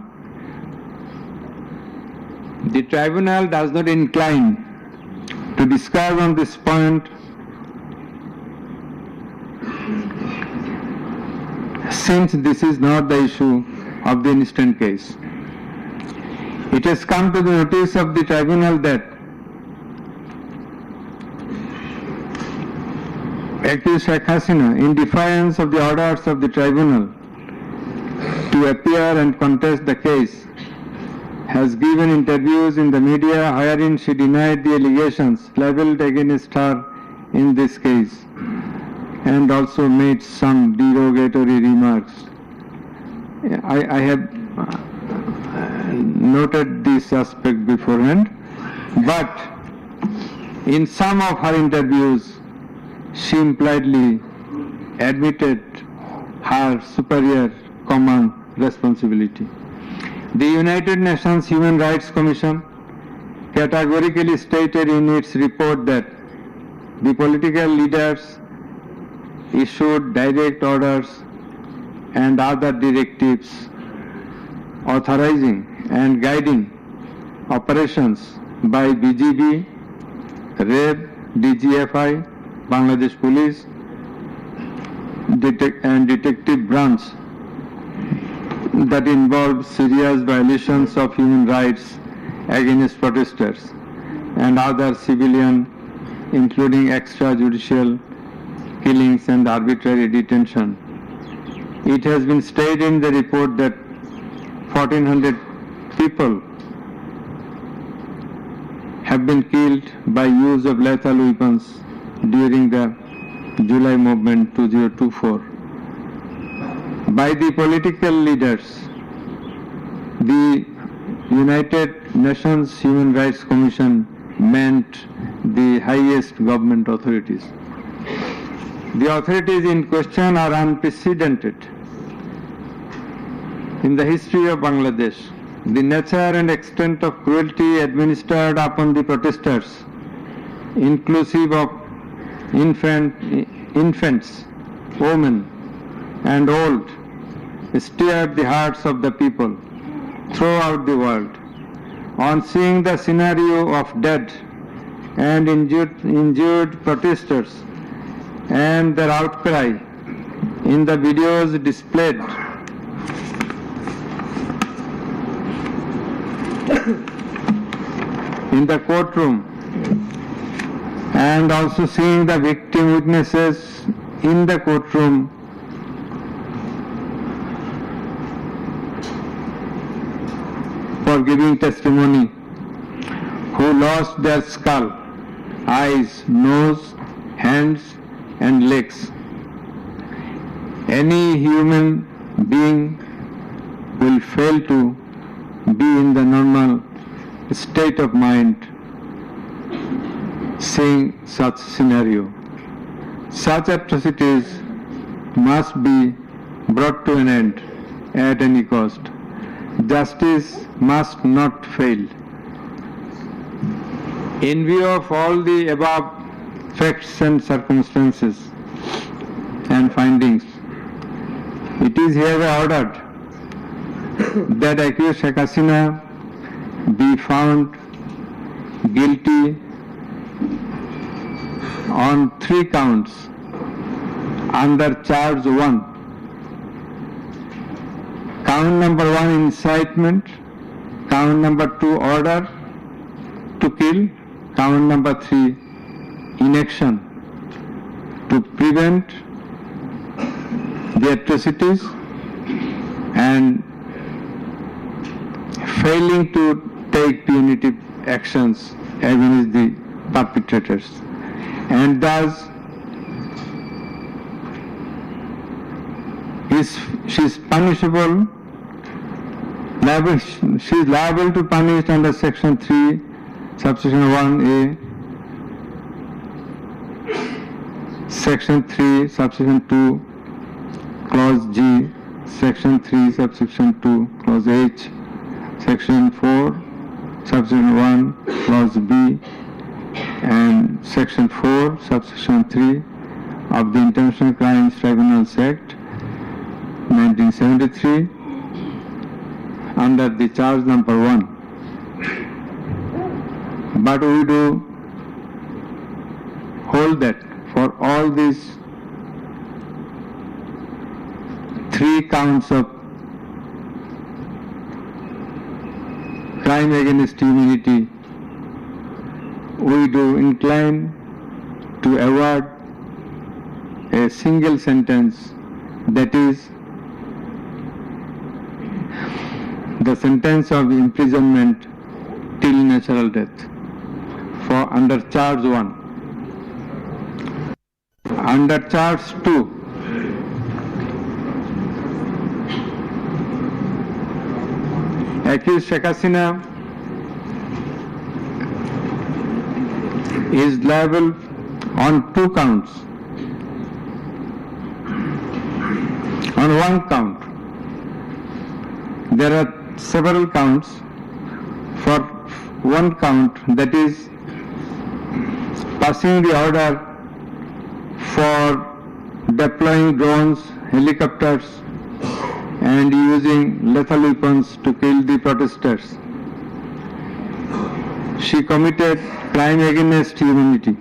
the tribunal does not incline to discuss on this point, since this is not the issue of the instant case. It has come to the notice of the tribunal that accused Sheikh Hasina, in defiance of the orders of the tribunal to appear and contest the case, has given interviews in the media wherein she denied the allegations leveled against her in this case and also made some derogatory remarks. I have noted this aspect beforehand, but in some of her interviews she impliedly admitted her superior command responsibility. The United Nations Human Rights Commission categorically stated in its report that the political leaders issued direct orders and other directives authorizing and guiding operations by BGB, REB, DGFI, Bangladesh Police, and Detective Branch that involved serious violations of human rights against protesters and other civilian, including extrajudicial killings and arbitrary detention. It has been stated in the report that 1,400 people have been killed by use of lethal weapons during the July movement 2024. By the political leaders, the United Nations Human Rights Commission meant the highest government authorities. The authorities in question are unprecedented in the history of Bangladesh. The nature and extent of cruelty administered upon the protesters, inclusive of infants, women, and old, stirred the hearts of the people throughout the world. On seeing the scenario of dead and injured protesters and their outcry in the videos displayed in the courtroom, and also seeing the victim witnesses in the courtroom, for giving testimony, who lost their skull, eyes, nose, hands, and legs. Any human being will fail to be in the normal state of mind seeing such scenario. Such atrocities must be brought to an end at any cost. Justice must not fail. In view of all the above facts and circumstances and findings, it is hereby ordered that accused Sheikh Hasina be found guilty on 3 counts under charge 1. Count number 1, incitement. Count number 2, order to kill. Count number 3, inaction to prevent the atrocities and failing to take punitive actions against the perpetrators, and thus she is punishable. She is liable to punish under section 3, subsection 1A, section 3, subsection 2, clause G, section 3, subsection 2, clause H, section 4, subsection 1, clause B, and section 4, subsection 3 of the International Crimes Tribunals Act 1973 under the charge number 1. But we do hold that for all these 3 counts of crime against humanity, we do incline to award a single sentence, that is the sentence of imprisonment till natural death for under charge 1. Under charge 2, accused Sheikh Hasina is liable on 2 counts. On 1 count, there are several counts. For 1 count, that is passing the order for deploying drones, helicopters, and using lethal weapons to kill the protesters. She committed crime against humanity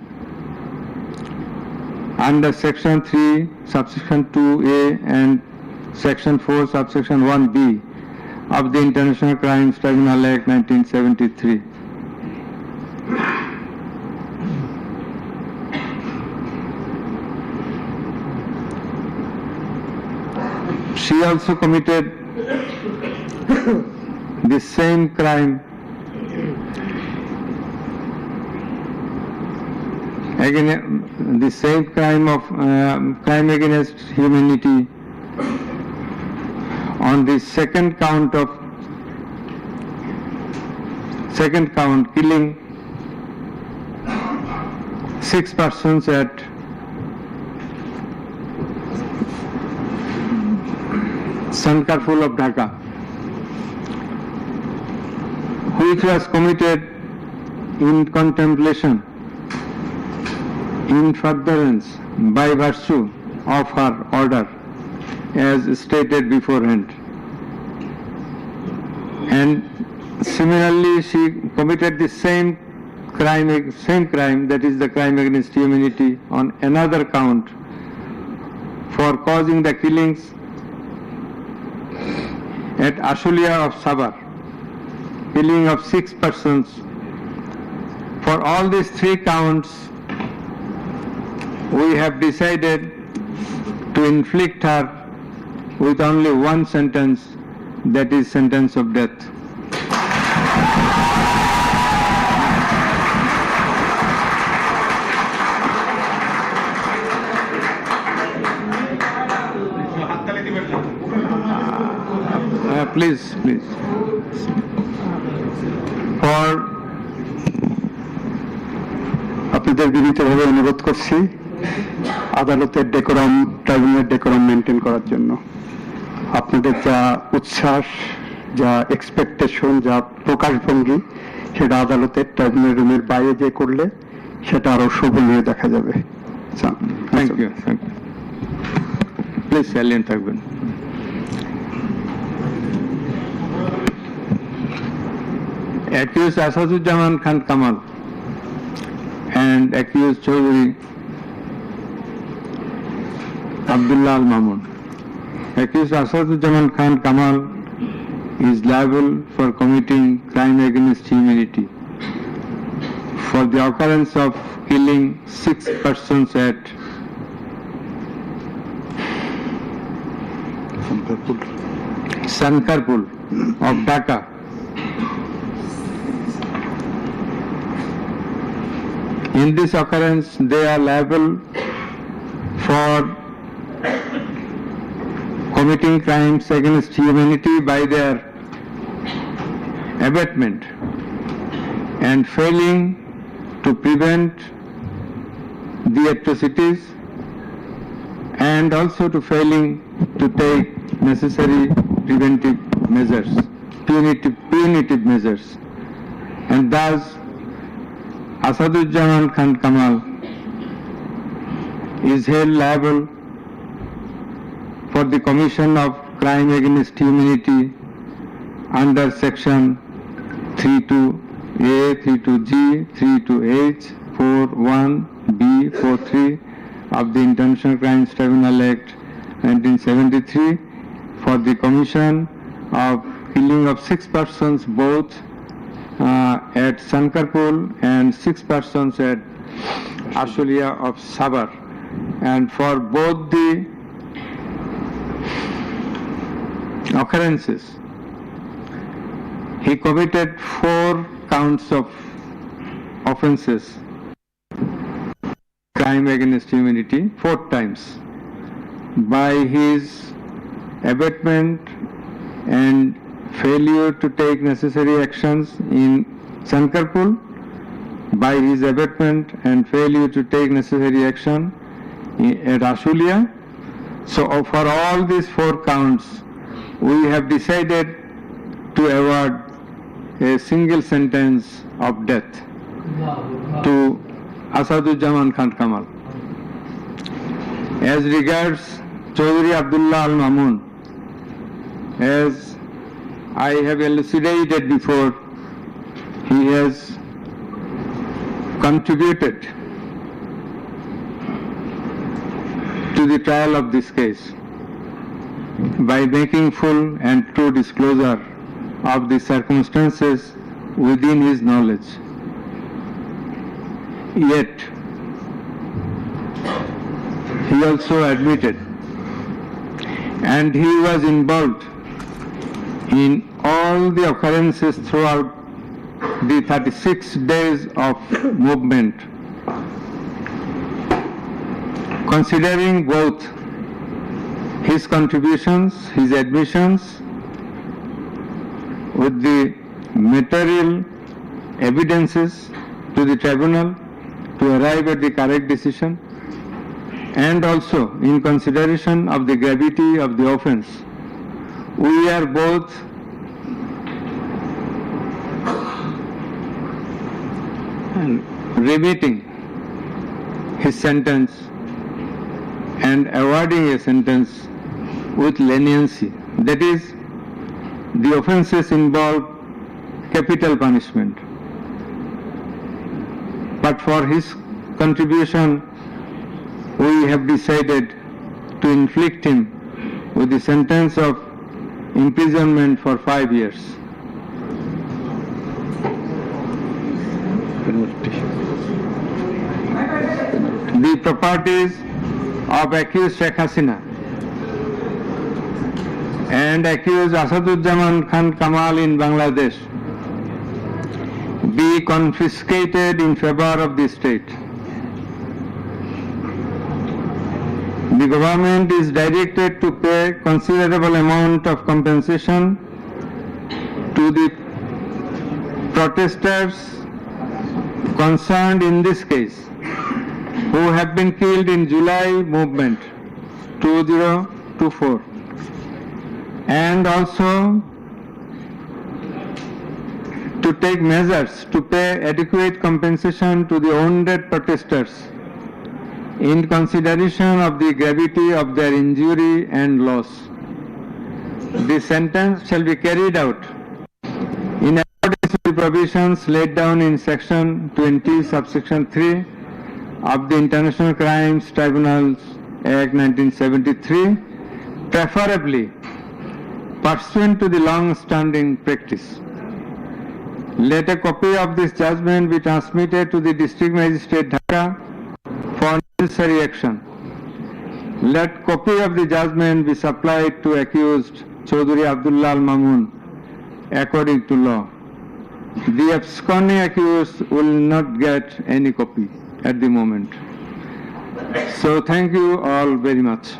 under section 3, subsection 2A and section 4, subsection 1B of the International Crimes Tribunal Act 1973. She also committed the same crime crime against humanity on the second count, killing 6 persons at Sankarpur of Dhaka, which was committed in contemplation, in furtherance by virtue of her order, as stated beforehand. And similarly, she committed the same crime, that is the crime against humanity, on another count for causing the killings at Ashulia of Sabar, killing of 6 persons. For all these 3 counts, we have decided to inflict her with only 1 sentence, that is sentence of death. Please. For আপনাদের বিনীতভাবে অনুরোধ করছি আদালতের decorum, ট্রাইব্যুনালের decorum maintain করার জন্য। আপনাদের যা উচ্ছ্বাস, যা এক্সপেকটেশন, যা প্রকাশভঙ্গি, সেটা আদালতের ট্রাইব্যুনাল রুমের বাইরে যে করলে সেটা আরো শোভনীয় দেখা যাবে। Thank you. প্লিজ সাইলেন্ট থাকবেন। Accused Asadujaman Khan Kamal and accused Chaudhry Abdullah Al Mamun. Accused Asadujaman Khan Kamal is liable for committing crime against humanity for the occurrence of killing 6 persons at Sankarpur of Dhaka. In this occurrence, they are liable for committing crimes against humanity by their abatement and failing to prevent the atrocities, and also to failing to take necessary preventive measures, punitive measures, and thus Asadujaman Khan Kamal is held liable for the commission of crime against humanity under section 32A, 32G, 32H, 41B, 43 of the International Crimes Tribunal Act 1973 for the commission of killing of 6 persons both at Sankarpur and 6 persons at Ashulia of Sabar, and for both the occurrences he committed 4 counts of offences, crime against humanity, 4 times by his abatement and failure to take necessary actions in Sankarpur, by his abatement and failure to take necessary action at Ashulia. So for all these 4 counts, we have decided to award a single sentence of death to Asadujaman Khan Kamal. As regards Chaudhry Abdullah Al Mamun, as I have elucidated before, he has contributed to the trial of this case by making full and true disclosure of the circumstances within his knowledge. Yet, he also admitted, and he was involved in all the occurrences throughout the 36 days of movement. Considering both his contributions, his admissions, with the material evidences to the tribunal to arrive at the correct decision, and also in consideration of the gravity of the offence, we are both remitting his sentence and awarding a sentence with leniency. That is, the offences involve capital punishment. But for his contribution, we have decided to inflict him with the sentence of imprisonment for 5 years. The properties of accused Sheikh Hasina and accused Asadujaman Khan Kamal in Bangladesh be confiscated in favor of the state. The government is directed to pay considerable amount of compensation to the protesters concerned in this case who have been killed in July movement 2024, and also to take measures to pay adequate compensation to the wounded protesters in consideration of the gravity of their injury and loss. The sentence shall be carried out in accordance with the provisions laid down in section 20 subsection 3 of the International Crimes Tribunals Act 1973, preferably pursuant to the long-standing practice. Let a copy of this judgment be transmitted to the District Magistrate Dhaka for necessary action. Let copy of the judgment be supplied to accused Chaudhry Abdullah Al Mamun according to law. The absconding accused will not get any copy at the moment. So thank you all very much.